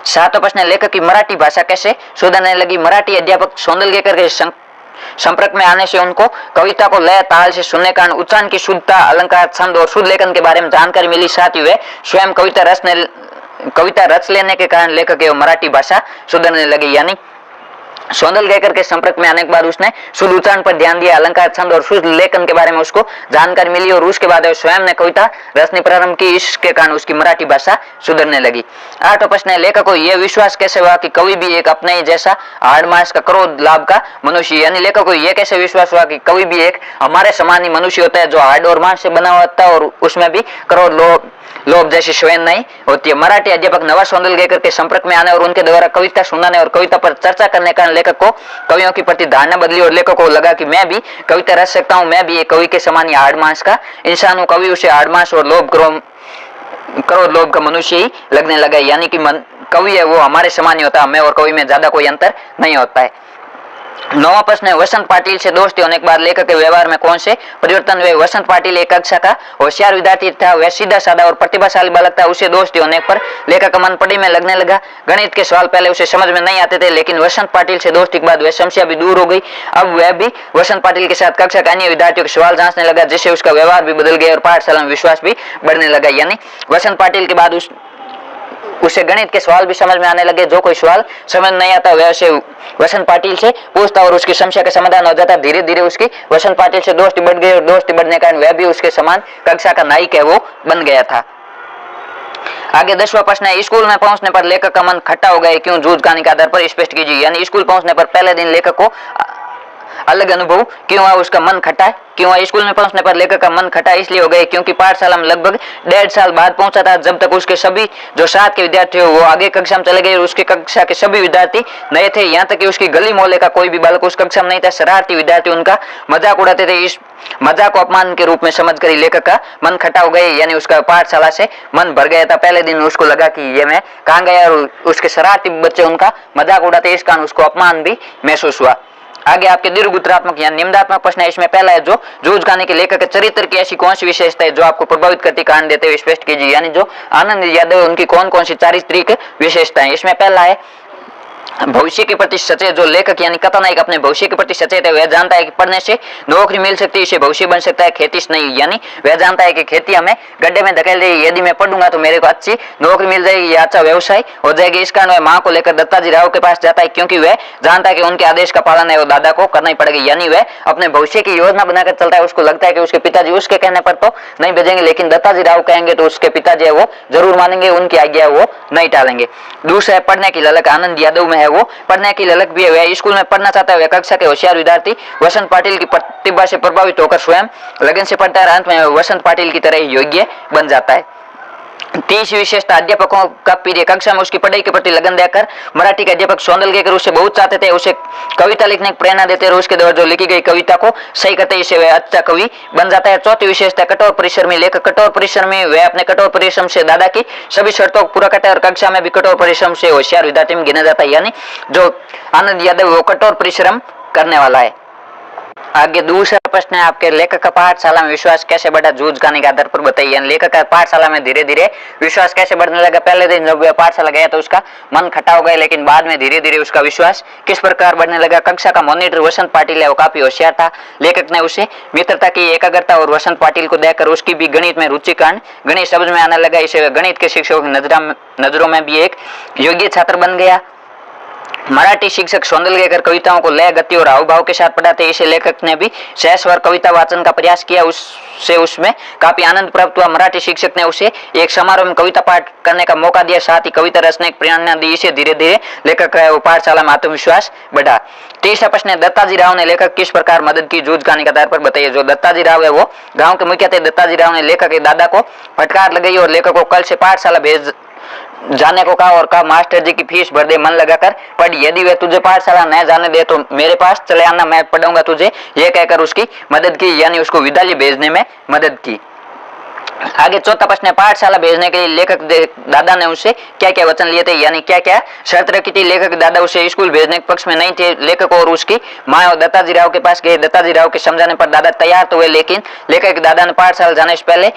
सातवां प्रश्न, लेखक की मराठी भाषा कैसे सुधरने लगी? मराठी अध्यापक सौंदलगेकर के संपर्क में आने से उनको कविता को लय ताल से सुनने कारण उच्चारण की शुद्धता, अलंकार, छंद और शुद्ध लेखन के बारे में जानकारी मिली। साथ ही वे स्वयं कविता रच लेने के कारण लेखक की मराठी भाषा सुधरने लगी। यानी सौंदलगेकर के संपर्क में आने के बाद उसने शुद्ध उच्चारण पर ध्यान दिया, अलंकार, छंद और शुद्ध लेखन के बारे में उसको जानकारी मिली और उसके बाद स्वयं ने कविता रचनी प्रारंभ की, इसके कारण उसकी मराठी भाषा सुधरने लगी। आठवां प्रश्न है, लेखक को यह विश्वास कैसे हुआ कि कवि भी एक अपने ही जैसा हाड़ मास का क्रोध लाभ का मनुष्य? यानी लेखक को यह कैसे विश्वास हुआ कि कवि भी एक हमारे समान ही मनुष्य होता है जो हाड़ और मांस से बना होता है और उसमें भी क्रोध लोभ जैसी स्वयं नहीं होती है? मराठी अध्यापक नवा सौंदलगेकर के संपर्क में आने और उनके द्वारा कविता सुनाने और कविता पर चर्चा करने का लेखक को कवियों की प्रति धारणा बदली और लेखक को लगा कि मैं भी कविता रच सकता हूँ, मैं भी एक कवि के समान ही हाड़ मांस का इंसान हूँ। कवि उसे हाड़ मांस और क्रोध लोभ का मनुष्य ही लगने लगा। यानी कि कवि है वो हमारे समान ही होता है, हमें और कवि में ज्यादा कोई अंतर नहीं होता है। नौवां प्रश्न है, वसंत पाटिल से दोस्ती होने के बाद लेखक के व्यवहार में कौन से परिवर्तन हुए? वसंत पाटिल एक कक्षा का होशियार विद्यार्थी था, वह सीधा साधा और प्रतिभाशाली बालक था। उसे दोस्ती होने पर लेखक का मन पढ़ाई में लगने लगा। गणित के सवाल पहले उसे समझ में नहीं आते थे, लेकिन वसंत पाटिल से दोस्ती के बाद वह समस्या भी दूर हो गई। अब वह भी वसंत पाटिल के साथ कक्षा के अन्य विद्यार्थियों के सवाल जांचने लगा, जिससे उसका व्यवहार भी बदल गया और पाठशाला में विश्वास भी बढ़ने लगा। यानी वसंत पाटिल के बाद उसे गणित के सवाल भी समझ में आने लगे। जो कोई सवाल समझ नहीं आता वह उसे वसंत पाटिल से पूछता और उसकी समस्या का समाधान हो जाता। धीरे धीरे उसकी वसंत पाटिल से दोस्ती बढ़ गई और दोस्ती बढ़ने के कारण वह भी उसके समान कक्षा का नायक है वो बन गया था। आगे 10वां प्रश्न है, स्कूल में पहुंचने पर लेखक का मन खट्टा हो गया क्यों? जूझ कहानी के आधार पर स्पष्ट कीजिए। यानी स्कूल पहुंचने पर पहले दिन लेखक को अलग अनुभव। क्यों हुआ उसका मन खटा? क्यों हुआ स्कूल में पहुंचने पर लेखक का मन खटा? इसलिए हो गए क्योंकि पाठशाला में लगभग 1.5 साल बाद पहुंचा था, जब तक उसके सभी जो साथ के विद्यार्थी वो आगे कक्षा में चले गए और उसके कक्षा के सभी विद्यार्थी नए थे। यहाँ तक कि उसकी गली मोहल्ले का कोई भी बालक उस कक्षा में नहीं था। शरारती विद्यार्थी उनका मजाक उड़ाते थे। इस मजाक को अपमान के रूप में समझकर लेखक का मन खटा हो गया, यानी उसका पाठशाला से मन भर गया था। पहले दिन उसको लगा कि ये मैं कहाँ गया, और उसके शरारती बच्चे उनका मजाक उड़ाते, इस कारण उसको अपमान भी महसूस हुआ। आगे आपके दीर्घ उत्तरात्मक या निम्नात्मक प्रश्न है। इसमें पहला है, जो जूझ गाने के लेखक के चरित्र की ऐसी कौन सी विशेषता है जो आपको प्रभावित करती कारण देते हुए स्पष्ट कीजिए, यानी जो आनंद यादव उनकी कौन कौन सी चारित्रिक विशेषताएं। इसमें पहला है, भविष्य के प्रति सचेत। जो लेखक यानी कथानायक अपने भविष्य के प्रति सचेत है, वह जानता है कि पढ़ने से नौकरी मिल सकती है, इसे भविष्य बन सकता है, खेती से नहीं। यानी वह जानता है कि खेती हमें गड्ढे में धकेल देगी, यदि मैं पढ़ूंगा तो मेरे को अच्छी नौकरी मिल जाएगी या अच्छा व्यवसाय हो जाएगी। इस कारण वह माँ को लेकर दत्ताजी राव के पास जाता है, क्योंकि वह जानता है कि उनके आदेश का पालन है वो दादा को करना ही पड़ेगा। यानी वह अपने भविष्य की योजना बनाकर चलता है। उसको लगता है कि उसके पिताजी उसके कहने पर तो नहीं भेजेंगे, लेकिन दत्ताजी राव कहेंगे तो उसके पिताजी है वो जरूर मानेंगे, उनकी आज्ञा वो नहीं टालेंगे। दूसरा है, पढ़ने की ललक आनंद यादव में है, वो पढ़ने की ललक भी है। वह स्कूल में पढ़ना चाहता है। वह कक्षा के होशियार विद्यार्थी वसंत पाटिल की प्रतिभा से प्रभावित होकर स्वयं लगन से पढ़ता है। अंत में वसंत पाटिल की तरह योग्य बन जाता है। 30 विशेषता, अध्यापकों का प्रिय। कक्षा में उसकी पढ़ाई के प्रति लगन देकर मराठी के अध्यापक सोंदलगेकर उसे बहुत चाहते थे, उसे कविता लिखने की प्रेरणा देते और उसके द्वारा जो लिखी गई कविता को सही करते, इससे वह अच्छा कवि बन जाता है। चौथी विशेषता, कठोर परिश्रमी लेखक। कठोर परिश्रमी, वह अपने कठोर परिश्रम से दादा की सभी शर्तों को पूरा करता है और कक्षा में भी कठोर परिश्रम से होशियार विद्यार्थी में गिना जाता है। यानी जो आनंद यादव वो कठोर परिश्रम करने वाला है। आगे दूसरा प्रश्न है आपके, लेखक का पाठशाला में विश्वास कैसे बढ़ा, जूझ गाने के आधार पर बताइए। यानी लेखक का पाठशाला में धीरे धीरे विश्वास कैसे बढ़ने लगा। पहले दिन जब वह पाठशाला गया तो उसका मन खटा हो गया, लेकिन बाद में धीरे धीरे उसका विश्वास किस प्रकार बढ़ने लगा। कक्षा का मॉनिटर वसंत पाटिल है, वो काफी होशियार था। लेखक ने उसे मित्रता की, एकाग्रता और वसंत पाटिल को देखकर उसकी भी गणित में रुचि कारण गणित समझ में आने लगा। इसे गणित के शिक्षकों की नजरों में भी एक योग्य छात्र बन गया। मराठी शिक्षक सोंदलगेकर कविताओं को लय, गति और हावभाव के साथ पढ़ाते। इसे लेखक ने भी सहस्वर कविता वाचन का प्रयास किया, उससे उसमें काफी आनंद प्राप्त हुआ। मराठी शिक्षक ने उसे एक समारोह में कविता पाठ करने का मौका दिया, साथ ही कविता रचने की प्रेरणा दी। इसे धीरे धीरे लेखक है वो पाठशाला में आत्मविश्वास बढ़ा। तीसरा प्रश्न है, दत्ताजी राव ने लेखक किस प्रकार मदद की, जूझ गाने के आधार पर बताइए। जो दत्ताजी राव है वो गाँव के मुखिया थे। दत्ताजी राव ने लेखक के दादा को फटकार लगाई और लेखक को कल से पाठशाला भेज जाने को कहा और कहा, मास्टर जी की फीस भर दे, मन लगाकर पढ़, यदि वे तुझे पाठशाला न जाने दे तो मेरे पास चले आना, मैं पढ़ाऊंगा तुझे, ये कहकर उसकी मदद की, यानी उसको विद्यालय भेजने में मदद की। आगे चौथा प्रश्न है, पाठशाला भेजने के लिए लेखक दादा ने उससे क्या क्या वचन लिए थे, यानी क्या क्या शर्त रखी थी। लेखक दादा उसे स्कूल भेजने के पक्ष में नहीं थे। लेखक और उसकी माँ और दत्ताजी राव के पास गए। दत्ताजी राव के समझाने पर दादा तैयार तो हुए, लेकिन लेखक दादा ने पाठशाला जाने से पहले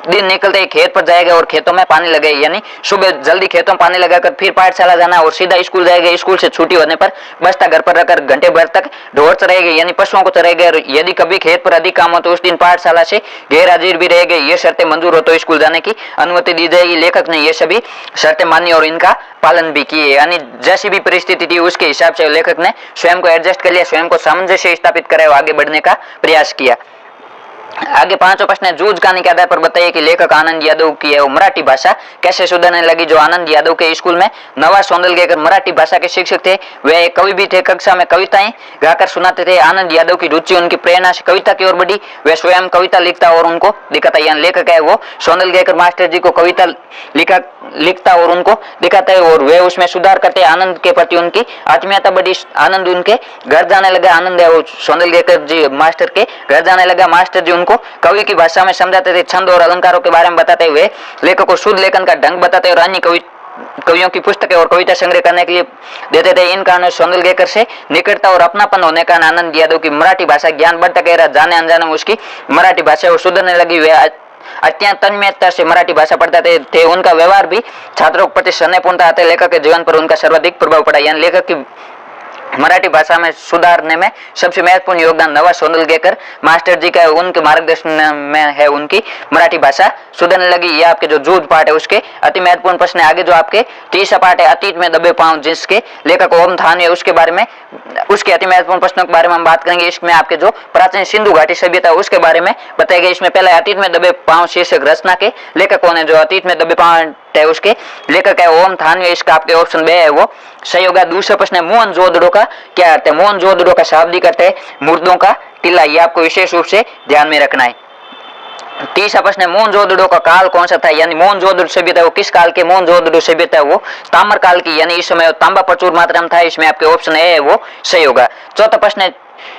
दिन निकलते ही खेत पर जाएगा और खेतों में पानी लगाए, यानी सुबह जल्दी खेतों में पानी लगाकर फिर पाठशाला जाना और सीधा स्कूल जाएगा। स्कूल से छुट्टी होने पर बस्ता घर पर रखकर घंटे भर तक ढोर चराएगा, यानी पशुओं को चराएगा। यदि कभी खेत पर अधिक काम हो तो उस दिन पाठशाला से गैर हाजिर भी रहेगा। ये शर्तें मंजूर हो तो स्कूल जाने की अनुमति दी जाएगी। लेखक ने ये सभी शर्तें मानी और इनका पालन भी किए, यानी जैसी भी परिस्थिति थी उसके हिसाब से लेखक ने स्वयं को एडजस्ट कर लिया, स्वयं को सामंजस्य स्थापित करे और आगे बढ़ने का प्रयास किया। आगे पांचवा प्रश्न है, जूझ गाने के आधार पर बताइए कि लेखक आनंद यादव की है वो मराठी भाषा कैसे सुधरने लगी। जो आनंद यादव के स्कूल में नवा सोंदलगेकर मराठी भाषा के शिक्षक थे, वे एक कवि भी थे। कक्षा में कविताएं गाकर सुनाते थे। आनंद यादव की रुचि उनकी प्रेरणा से कविता की ओर बढ़ी। वे स्वयं कविता लिखता और उनको दिखाता, यानी लेखक है वो सोंदलगेकर मास्टर जी को कविता लिखता और उनको दिखाता है और वे उसमें सुधार करते। आनंद के प्रति उनकी आत्मीयता बढ़ी। आनंद उनके घर जाने लगा। आनंद है वो सोंदलगेकर जी मास्टर के घर जाने लगा। मास्टर जी उनको कवि की भाषा में समझाते थे, छंद और अलंकारों के बारे में बताते हुए लेखक को शुद्ध लेखन का ढंग बताते और अन्य कवियों की पुस्तकें और कविता संग्रह करने के लिए देते थे। इन कारणों सोंदलगेकर से निकटता और अपनापन होने का आनंद यादव की मराठी भाषा ज्ञान बढ़ता गया। जाने अनजाने में उसकी मराठी भाषा सुधरने लगी। वे अत्यंत तन्मयता से मराठी भाषा पढ़ते थे। उनका व्यवहार भी छात्रों के प्रति स्नेहपूर्ण था। लेखक के जीवन पर उनका सर्वाधिक प्रभाव पड़ा, यानी लेखक की मराठी भाषा में सुधारने में सबसे महत्वपूर्ण योगदान नवा सोंदलगेकर मास्टर जी का है। उनके मार्गदर्शन में है उनकी मराठी भाषा सुधरने लगी। ये आपके जो जूझ पाठ है उसके अति महत्वपूर्ण प्रश्न है। आगे जो आपके तीसरा पाठ है, अतीत में दबे पांव, जिसके लेखक ओम थान है, उसके बारे में उसके अति महत्वपूर्ण प्रश्नों के बारे में हम बात करेंगे। इसमें आपके जो प्राचीन सिंधु घाटी सभ्यता उसके बारे में बताएगा। इसमें पहले अतीत में दबे पांव शीर्षक रचना के लेखक कौन है, जो अतीत में दबे पांव है उसके लेखक है ओम थानवी। इसका आपके ऑप्शन बे है वो सही होगा। दूसरा प्रश्न है मोहनजोदड़ो का क्या अर्थ है। मोहनजोदड़ो का शाब्दिक अर्थ है मुर्दों का टीला। ये आपको विशेष रूप से ध्यान में रखना है। तीसरा प्रश्न है मोहनजोदड़ो का काल कौन सा था, यानी मोहनजोदड़ो सभ्यता वो किस काल के मोहनजोदड़ो सभ्यता वो ताम्र काल की, यानी इस समय तांबा प्रचुर मात्रा में था। इसमें आपके ऑप्शन है वो सही होगा। चौथा प्रश्न है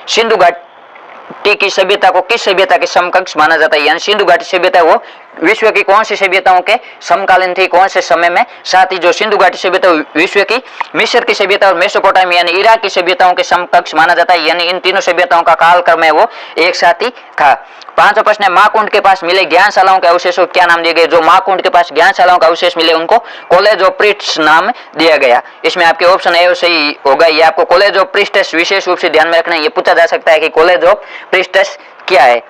सिंधु घाटी की सभ्यता को किस सभ्यता के समकक्ष माना जाता है, यानी सिंधु घाटी सभ्यता वो विश्व की कौन सी सभ्यताओं के समकालीन थी, कौन से समय में। साथ ही जो सिंधु घाटी सभ्यता विश्व की मिस्र की सभ्यता और मेसोपोटामिया यानी इराक की सभ्यताओं के समकक्ष माना जाता है, यानी इन तीनों सभ्यताओं का कालक्रम है वो एक साथ ही था। पांचवा प्रश्न है महाकुंड के पास मिले ज्ञानशालाओं के अवशेषों को क्या नाम दिए गए। जो महाकुंड के पास ज्ञानशालाओं का अवशेष मिले उनको कॉलेज ऑफ प्रीस्ट्स नाम दिया गया। इसमें आपके ऑप्शन ए सही होगा। ये आपको कॉलेज ऑफ प्रीस्ट्स विशेष रूप से ध्यान में रखना है। ये पूछा जा सकता है कि कॉलेज ऑफ प्रीस्ट्स क्या है।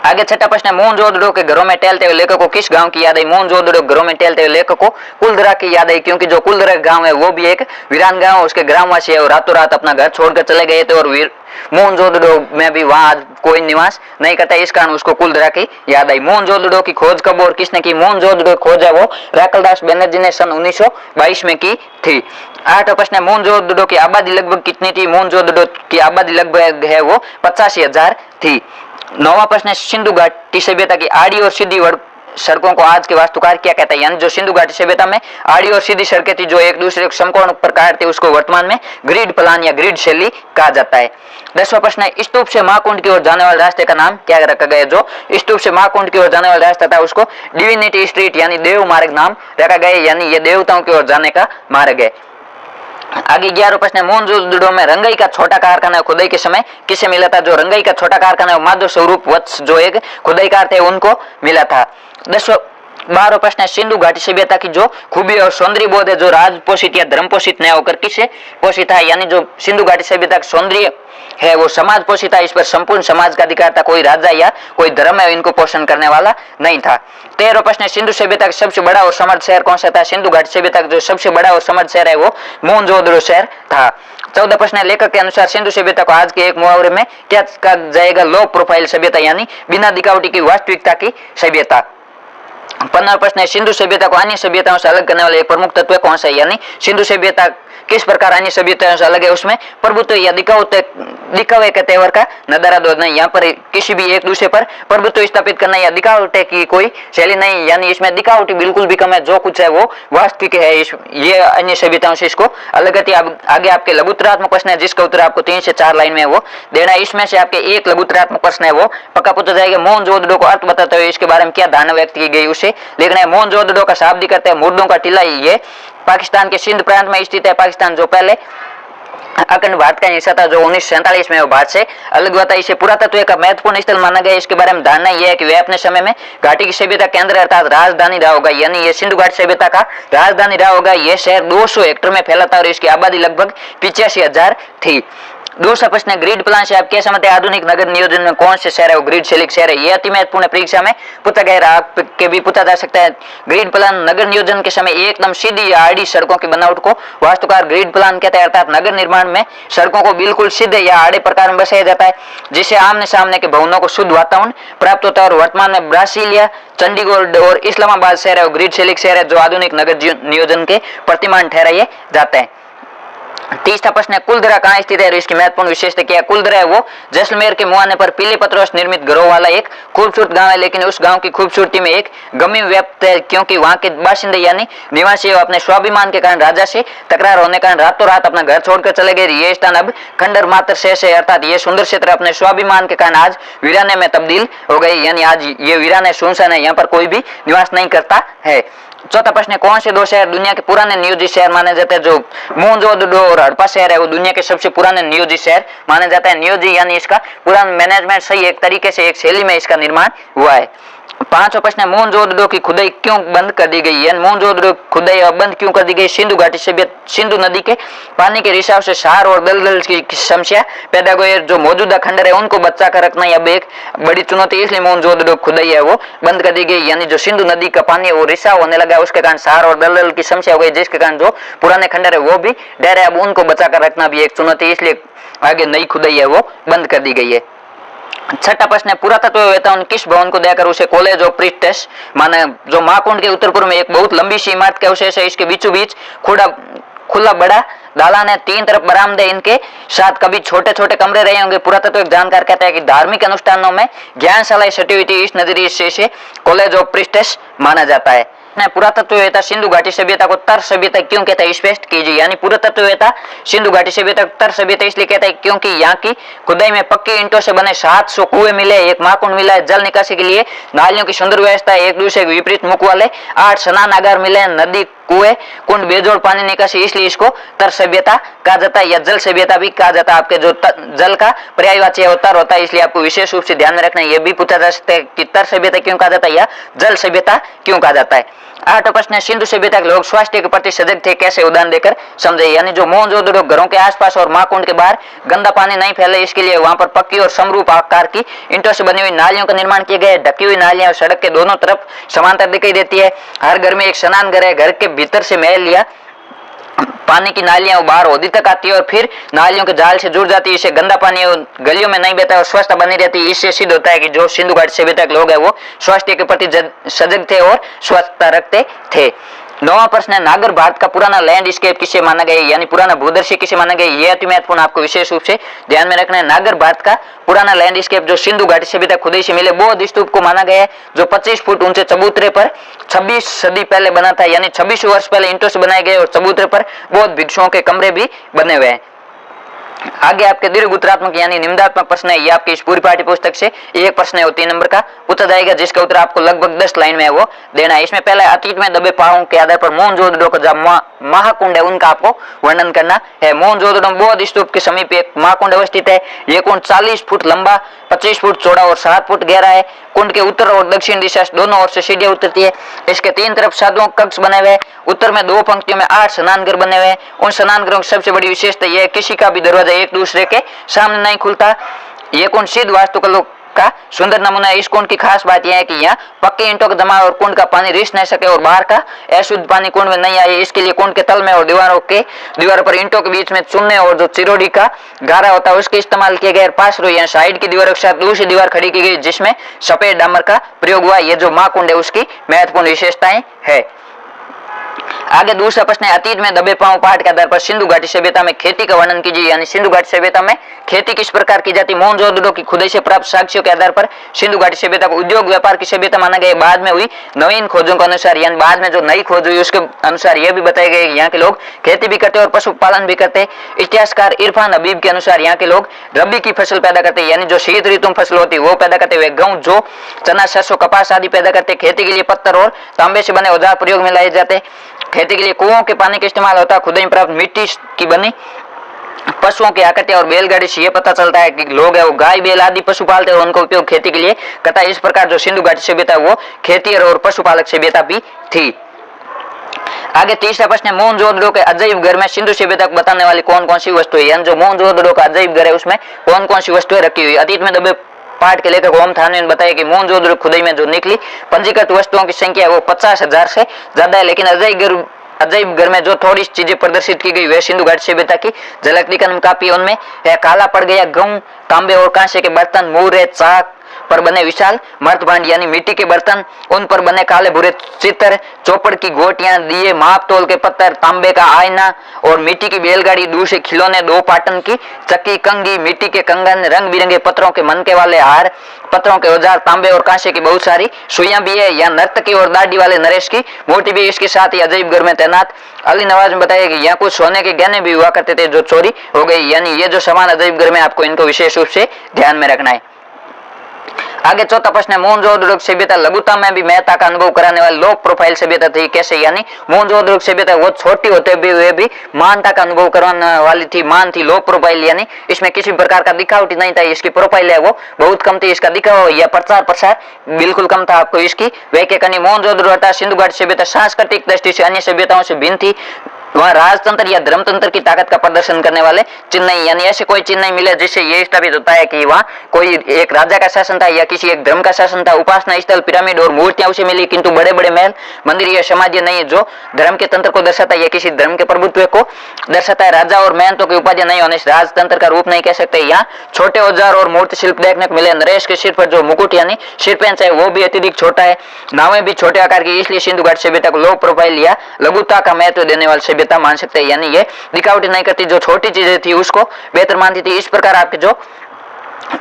आगे छठा प्रश्न है मोहनजोदड़ो के घरों में टहलते हुए लेखक को किस गांव की याद आई। मोहनजोदड़ो घरों में टहलते हुए लेखक को कुलधरा की याद आई, क्योंकि जो कुलधरा गांव है वो भी एक वीरान गांव, उसके ग्रामवासी है और रातों रात अपना घर छोड़कर चले गए थे और मोहनजोदड़ो में भी वहां आज कोई निवास नहीं करता, इस कारण उसको कुलधरा की याद आई। मोहनजोदड़ो की खोज कब और किसने की। मोहनजोदड़ो खोज है वो राकलदास बनर्जी ने सन 1922 में की थी। आठवां प्रश्न है मोहनजोदड़ो की आबादी लगभग कितनी थी। मोहनजोदड़ो की आबादी लगभग है वो 85,000 थी। नौवां प्रश्न है सिंधु घाटी सभ्यता की आड़ी और सीधी सड़कों को आज के वास्तुकार क्या कहता है, यानी जो सिंधु घाटी सभ्यता में आड़ी और सीधी सड़कें थी जो एक दूसरे को समकोण प्रकार थे उसको वर्तमान में ग्रिड प्लान या ग्रिड शैली कहा जाता है। 10वां प्रश्न है स्तूप से महाकुंड की ओर जाने वाले रास्ते का नाम क्या रखा गया। जो स्तूप से महाकुंड की ओर जाने वाला रास्ता था उसको डिविनिटी स्ट्रीट यानी देव मार्ग नाम रखा गया, यानी ये देवताओं की ओर जाने का मार्ग है। आगे 11वां प्रश्न है मोहनजोदड़ो में रंगाई का छोटा कारखाना खुदाई के समय किसे मिला था। जो रंगाई का छोटा कारखाना माधव स्वरूप वत्स जो एक खुदाईकार थे उनको मिला था। 12वां प्रश्न है सिंधु घाटी सभ्यता की जो खूबी और सौंदर्य बोध है जो राज पोषित या धर्म पोषित न होकर किसे पोषित है, यानी जो सिंधु घाटी सभ्यता का सौंदर्य है वो समाज पोषित है, इस पर संपूर्ण समाज का अधिकार था, कोई राजा या कोई धर्म है इनको पोषण करने वाला नहीं था। 13वां प्रश्न है सिंधु सभ्यता का सबसे बड़ा और समृद्ध शहर कौन सा था। सिंधु घाटी सभ्यता का जो सबसे बड़ा और समृद्ध शहर है वो मोहनजोदड़ो शहर था। 14वां प्रश्न है लेखक के अनुसार सिंधु सभ्यता को आज के एक मुहावरे में क्या कहा जाएगा। लो प्रोफाइल सभ्यता यानी बिना दिखावटी की वास्तविकता की सभ्यता। 15वां प्रश्न है सिंधु सभ्यता को अन्य सभ्यताओं से अलग करने वाला एक प्रमुख तत्व कौन सा है, यानी सिंधु सभ्यता किस प्रकार अन्य सभ्यताओं से अलग है। उसमें प्रभुत्व या दिखावे के तेवर का नजरा दो नहीं, यहाँ पर किसी भी एक दूसरे पर प्रभुत्व स्थापित करना या दिखावटे की कोई शैली नहीं, यानी इसमें दिखावटी बिल्कुल भी कम है, जो कुछ है वो वास्तविक है। ये अन्य सभ्यताओं से इसको अलग करती है। आगे आपके लघुत्तरात्मक प्रश्न है जिसका उत्तर आपको 3 से 4 लाइन में वो देना है। इसमें से आपके एक लघुत्तरात्मक प्रश्न है वो पक्का पूछा जाएगा। मोहनजोदड़ो को अर्थ बताते हुए इसके बारे में क्या धारणा व्यक्त की गई उसे लिखना है। मोहनजोदड़ो का शाब्दिक अर्थ है मुर्दों का टीला। ये पाकिस्तान के सिंध प्रांत में स्थित है। पाकिस्तान जो पहले अखंड भारत का हिस्सा था जो 1947 में वो भारत से अलग हुआ था। इसे पुरातत्व का महत्वपूर्ण स्थल माना गया। इसके बारे में धारणा यह है कि वह अपने समय में घाटी की सभ्यता केंद्र अर्थात राजधानी रहा होगा, यानी ये सिंधु घाटी सभ्यता का राजधानी रहा होगा। यह शहर 200 हेक्टेयर में फैला था और इसकी आबादी लगभग 85,000 थी। दूसरा प्रश्न है ग्रिड प्लान से आप क्या समझते हैं। आधुनिक नगर नियोजन में कौन से शहर है वो ग्रिड शैली शहर है। यह अति महत्वपूर्ण परीक्षा में पूछा गया, आपके भी पूछा जा सकता है। ग्रिड प्लान नगर नियोजन के समय एकदम सीधी या आड़ी सड़कों की बनावट को वास्तुकार ग्रिड प्लान कहते हैं, अर्थात नगर निर्माण में सड़कों को बिल्कुल सीधे या आड़े प्रकार में बसाया जाता है जिससे आमने सामने के भवनों को शुद्ध वातावरण प्राप्त होता है। और वर्तमान में ब्रासीलिया, चंडीगढ़ और इस्लामाबाद शहर है वो ग्रिड शैली शहर है जो आधुनिक नगर नियोजन के प्रतिमान ठहराए जाते हैं। तीसरा प्रश्न है कुलधरा कहाँ स्थित है और इसकी महत्वपूर्ण विशेषता क्या है। कुलधरा है वो जैसलमेर के मुहाने पर पीले पत्थरों से निर्मित घरों वाला एक खूबसूरत गांव है, लेकिन उस गांव की खूबसूरती में एक गमी व्याप्त है क्योंकि वहां के बाशिंदे यानी निवासी अपने स्वाभिमान के कारण राजा से तकरार होने के कारण रातों रात अपना घर छोड़कर चले गए। ये स्थान अब खंडर मात्र शेष है, अर्थात ये सुंदर क्षेत्र अपने स्वाभिमान के कारण आज वीराने में तब्दील हो गई, यानी आज ये वीराने सुनसान है, यहाँ पर कोई भी निवास नहीं करता है। चौथा प्रश्न है कौन से 2 शहर दुनिया के पुराने नियोजित शहर माने जाते हैं। जो मोहनजोदड़ो और हड़प्पा शहर है वो दुनिया के सबसे पुराने नियोजित शहर माने जाता है। नियोजित यानी इसका पुराना मैनेजमेंट सही एक तरीके से एक शैली में इसका निर्माण हुआ है। पांचवा प्रश्न है, मोहनजोदड़ो की खुदाई क्यों बंद कर दी गई है? मोहनजोदड़ो की खुदाई बंद क्यों कर दी गई? सिंधु घाटी सभ्यता, सिंधु नदी के पानी के रिसाव से क्षार और दलदल की समस्या पैदा हुई है। जो मौजूदा खंडर है उनको बचा कर रखना अब एक बड़ी चुनौती, इसलिए मोहनजोदड़ो खुदाई है वो बंद कर दी गई। यानी जो सिंधु नदी का पानी है वो रिसाव होने लगा, उसके कारण क्षार और दलदल की समस्या हो गई, जिसके कारण जो पुराने खंडर है वो भी डर है, अब उनको बचा कर रखना भी एक चुनौती, इसलिए आगे नई खुदाई है वो बंद कर दी गई है। छठा प्रश्न है, पुरातत्ववेत्ताओं ने किस भवन को देकर उसे कॉलेज ऑफ प्रीस्टेस माना? जो महाकुंड के उत्तर पूर्व में एक बहुत लंबी सी इमारत का अवशेष है, इसके बीचों बीच खुला बड़ा दालान है, तीन तरफ बरामदे, इनके साथ कभी छोटे छोटे कमरे रहे होंगे। पुरातत्व जानकार कहता है कि धार्मिक अनुष्ठानों में ज्ञानशाला सटी हुई थी, इस नजरिए से कॉलेज ऑफ प्रीस्टेस माना जाता है। पुरातत्ववेत्ता सिंधु घाटी सभ्यता को तर सभ्यता क्यों कहता है, स्पष्ट कीजिए। यानी पुरातत्ववेत्ता सिंधु घाटी सभ्यता को तर सभ्यता इसलिए कहता है क्योंकि यहाँ की खुदाई में पक्की ईंटों से बने 700 कुएं मिले, एक महाकुंड मिला है, जल निकासी के लिए नालियों की सुंदर व्यवस्था, एक दूसरे के विपरीत मुख वाले 8 स्नानागार मिले, नदी कुएं कुंड बेजोड़ पानी निकासी, इसलिए इसको तर सभ्यता कहा जाता है या जल सभ्यता भी कहा जाता है। आपके जो जल का पर्यायवाची है वो तर होता है, इसलिए आपको विशेष रूप से ध्यान में रखना है। यह भी पूछा जा सकता है कि तर सभ्यता क्यों कहा जाता है या जल सभ्यता क्यों कहा जाता है। आठवां प्रश्न है, सिंधु सभ्यता के लोग स्वास्थ्य के प्रति सजग थे, कैसे? उदाहरण देकर समझे। यानी जो मोहनजोदड़ो घरों के आसपास और महाकुंड के बाहर गंदा पानी नहीं फैले, इसके लिए वहां पर पक्की और समरूप आकार की ईंटों से बनी हुई नालियों का निर्माण किया गया है। ढकी हुई नालियां सड़क के दोनों तरफ समांतर दिखाई देती है। हर घर में एक स्नान घर है, घर के भीतर से महल या पानी की नालियां बाहर होदी तक आती है और फिर नालियों के जाल से जुड़ जाती है, इससे गंदा पानी गलियों में नहीं बहता और स्वच्छता बनी रहती है। इससे सिद्ध होता है कि जो सिंधु घाटी सभ्यता के लोग हैं वो स्वास्थ्य के प्रति सजग थे और स्वच्छता रखते थे। नौवां प्रश्न है, नागर भारत का पुराना लैंडस्केप किसे माना गया? यानी पुराना भूदृश्य किसे माना गया? यह अति महत्वपूर्ण, आपको विशेष रूप से ध्यान में रखना है। नागर भारत का पुराना लैंडस्केप जो सिंधु घाटी सभ्यता खुदाई से मिले बौद्ध स्तूप को माना गया है, जो 25 फुट ऊंचे चबूतरे पर 26 सदी पहले बना था। यानी 26 वर्ष पहले ईंटों से बनाए गए और चबूतरे पर बौद्ध भिक्षुओं के कमरे भी बने हुए हैं। आगे आपके दीर्घ उत्तरात्मक यानी निम्नात्मक प्रश्न है, ये आपकी इस पूरी पाठ्य पुस्तक से एक प्रश्न है वो 3 नंबर का पूछा जाएगा, जिसका उत्तर आपको लगभग 10 लाइन में वो देना है। इसमें पहले अतीत में दबे पहाड़ों के आधार पर मोहनजोदड़ो का जहाँ महाकुंड है उनका आपको वर्णन करना है। मोहनजोदड़ो बौद्ध स्तूप के समीप एक महाकुंड अवस्थित है। ये कुंड 40 फुट लंबा, 25 फुट चौड़ा और 7 फुट गहरा है। कुंड के उत्तर और दक्षिण दिशा दोनों ओर से सीढ़ियां उतरती है। इसके 3 तरफ साधुओं कक्ष बने हुए हैं। उत्तर में 2 पंक्तियों में 8 स्नानघर बने हुए हैं। उन स्नानघरों की सबसे बड़ी विशेषता यह है किसी का भी दरवाजा एक दूसरे के सामने नहीं खुलता। यह कुंड सिद्ध वास्तुकला का सुंदर नमूना है। इस कुंड की खास बात यह है कि यहाँ पक्के ईंटों का जमाव और कुंड का पानी रिस नहीं सके और बाहर का अशुद्ध पानी कुंड में नहीं आए। इसके लिए कुंड के तल में और दीवारों पर ईंटों के बीच में चुनने और जो चिरोड़ी का गारा होता है उसके इस्तेमाल किए गए। पास रो साइड की दीवारों के साथ दूसरी दीवार खड़ी की गई जिसमें सफेद डामर का प्रयोग हुआ। ये जो महाकुंड है उसकी महत्वपूर्ण विशेषताएं है। आगे दूसरा प्रश्न है, अतीत में दबे पांव पाठ के आधार पर सिंधु घाटी सभ्यता में खेती का वर्णन कीजिए। यानी सिंधु घाटी सभ्यता में खेती किस प्रकार की जाती? मोहनजोदड़ो की खुदाई से प्राप्त साक्ष्यों के आधार पर सिंधु घाटी सभ्यता को उद्योग व्यापार की सभ्यता माना गया। बाद में हुई नवीन खोजों के अनुसार यानी बाद में जो नई खोज हुई उसके अनुसार यह भी बताया गया यहाँ के लोग खेती भी करते और पशुपालन भी करते। इतिहासकार इरफान हबीब के अनुसार यहाँ के लोग रबी की फसल पैदा करते यानी जो शीत ऋतु में फसल होती है वो पैदा करते हुए गेहूं, जौ, चना, सरसों, कपास आदि पैदा करते। खेती के लिए पत्थर और तांबे से बने औजार प्रयोग में लाए जाते। खेती के लिए कुओं के पानी का इस्तेमाल होता है। खुदाई में प्राप्त मिट्टी की बनी पशुओं की आकृति और बैलगाड़ी से यह पता चलता है कि लोग है वो गाय बैल आदि पशु पालते हैं और उनका उपयोग खेती के लिए करता है। इस प्रकार जो सिंधु घाटी सभ्यता वो खेती और पशुपालक सभ्यता भी थी। आगे तीसरा प्रश्न है, मोहनजोदड़ो के अजैब घर में सिंधु सभ्यता को बताने वाली कौन कौन सी वस्तुएं? यानी जो मोहनजोदड़ो का अजैब घर है उसमें कौन कौन सी वस्तुएं रखी हुई? अतीत में दबे पाठ के लेखक ओम थाने ने बताया कि मोहनजोदड़ो खुदाई में जो निकली पंजीकृत वस्तुओं की संख्या है वो 50,000 से ज्यादा है। लेकिन अजैब घर में जो थोड़ी चीजें प्रदर्शित की गई वह सिंधु घाटी सभ्यता की झलक दिखाने काफी। उनमें है काला पड़ गया गेहूं, तांबे और कांसे के बर्तन, मूरे, चाक पर बने विशाल मर्तभांड यानी मिट्टी के बर्तन, उन पर बने काले भूरे चित्र, चौपड़ की गोटियां, दिए, माप तोल के पत्थर, तांबे का आईना और मिट्टी की बैलगाड़ी, दूसरे खिलौने, 2 पाटन की चक्की, कंघी, मिट्टी के कंगन, रंग बिरंगे पत्थरों के मनके वाले हार, पत्थरों के औजार, तांबे और कांसे की बहुत सारी सुइयां भी है। यहाँ नर्तकी और दाढ़ी वाले नरेश की मूर्ति भी इसके साथ ही अजैब घर में तैनात। अली नवाज ने बताया कि यहाँ कुछ सोने के गहने भी हुआ करते थे जो चोरी हो गई। यानी ये जो सामान अजैब घर में आपको इनको विशेष रूप से ध्यान में रखना है। आगे चौथा प्रश्न है, मोहनजोदड़ो सभ्यता लघुता में भी महत्ता का अनुभव कराने वाली लो प्रोफाइल सभ्यता थी, कैसे? यानी मोहनजोदड़ो सभ्यता वो छोटी होते भी महानता का अनुभव कराने वाली थी, मान थी, लो प्रोफाइल, यानी इसमें किसी प्रकार का दिखावटी नहीं था। इसकी प्रोफाइल है वो बहुत कम थी, इसका दिखावा या प्रचार प्रसार बिल्कुल कम था। आपको इसकी व्याख्या करनी, मोहनजोदड़ो अर्थात सिंधु घाटी सभ्यता सांस्कृतिक दृष्टि से अन्य सभ्यताओं से भिन्न थी। वह राजतंत्र या धर्मतंत्र की ताकत का प्रदर्शन करने वाले चिन्ह नहीं, यानी ऐसे कोई चिन्ह नहीं मिले जिससे ये स्थापित होता है कि वहाँ कोई एक राजा का शासन था या किसी एक धर्म का शासन था। उपासना स्थल, पिरामिड और मूर्तियां उसे मिली, किंतु बड़े बड़े महल, मंदिर या समाधि नहीं है जो धर्म के तंत्र को दर्शाता है या किसी धर्म के प्रभुत्व को दर्शाता है। राजा और महंतों की उपाधि नहीं होने से राजतंत्र का रूप नहीं कह सकते। यहाँ छोटे औजार और मूर्ति शिल्प देखने को मिले। नरेश के सिर पर जो मुकुट यानी सिरपेंच है वो भी अत्यधिक छोटा है। नावें भी छोटे आकार की, इसलिए सिंधु घाटी सभ्यता को लो प्रोफाइल या लघुता का महत्व देने वाली सभ्यता मान सकते हैं। यानी ये दिखावटी नहीं करती, जो छोटी चीजें थी उसको बेहतर मानती थी। इस प्रकार आपके जो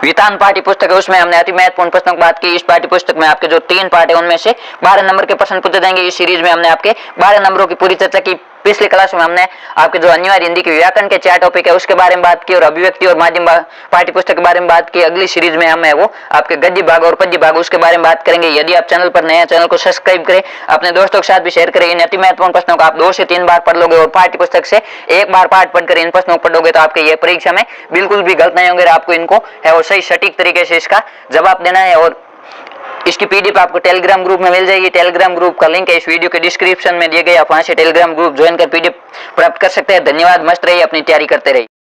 वितान पाठ्य पुस्तक है उसमें हमने अति महत्वपूर्ण प्रश्नों की बात की। इस पाठ्य पुस्तक में आपके जो 3 पार्ट है उनमें से 12 नंबर के प्रश्न पूछे जाएंगे। इस सीरीज में हमने आपके 12 नंबरों की पूरी चर्चा की। पिछली क्लास में हमने आपके जो अनिवार्य हिंदी के व्याकरण के 4 टॉपिक है उसके बारे में बात की और अभिव्यक्ति और माध्यम पाठ्य पुस्तक के बारे में बात की। अगली सीरीज में हमें वो आपके गद्य भाग और पद्य भाग उसके बारे में बात करेंगे। यदि आप चैनल पर नए हैं, चैनल को सब्सक्राइब करें, अपने दोस्तों के साथ भी शेयर करें। इन अति महत्वपूर्ण प्रश्नों को आप 2 से 3 बार पढ़ लोगे और पाठ्य पुस्तक से 1 बार पाठ पढ़कर इन प्रश्नों को पढ़ोगे तो आपके ये परीक्षा में बिल्कुल भी गलत नहीं होंगे। आपको इनको है वो सही सटीक तरीके से इसका जवाब देना है। और इसकी पीडीएफ आपको टेलीग्राम ग्रुप में मिल जाएगी। टेलीग्राम ग्रुप का लिंक है इस वीडियो के डिस्क्रिप्शन में दिए गए, आप वहां से टेलीग्राम ग्रुप ज्वाइन कर पीडीएफ प्राप्त कर सकते हैं। धन्यवाद, मस्त रहिए, अपनी तैयारी करते रहिए।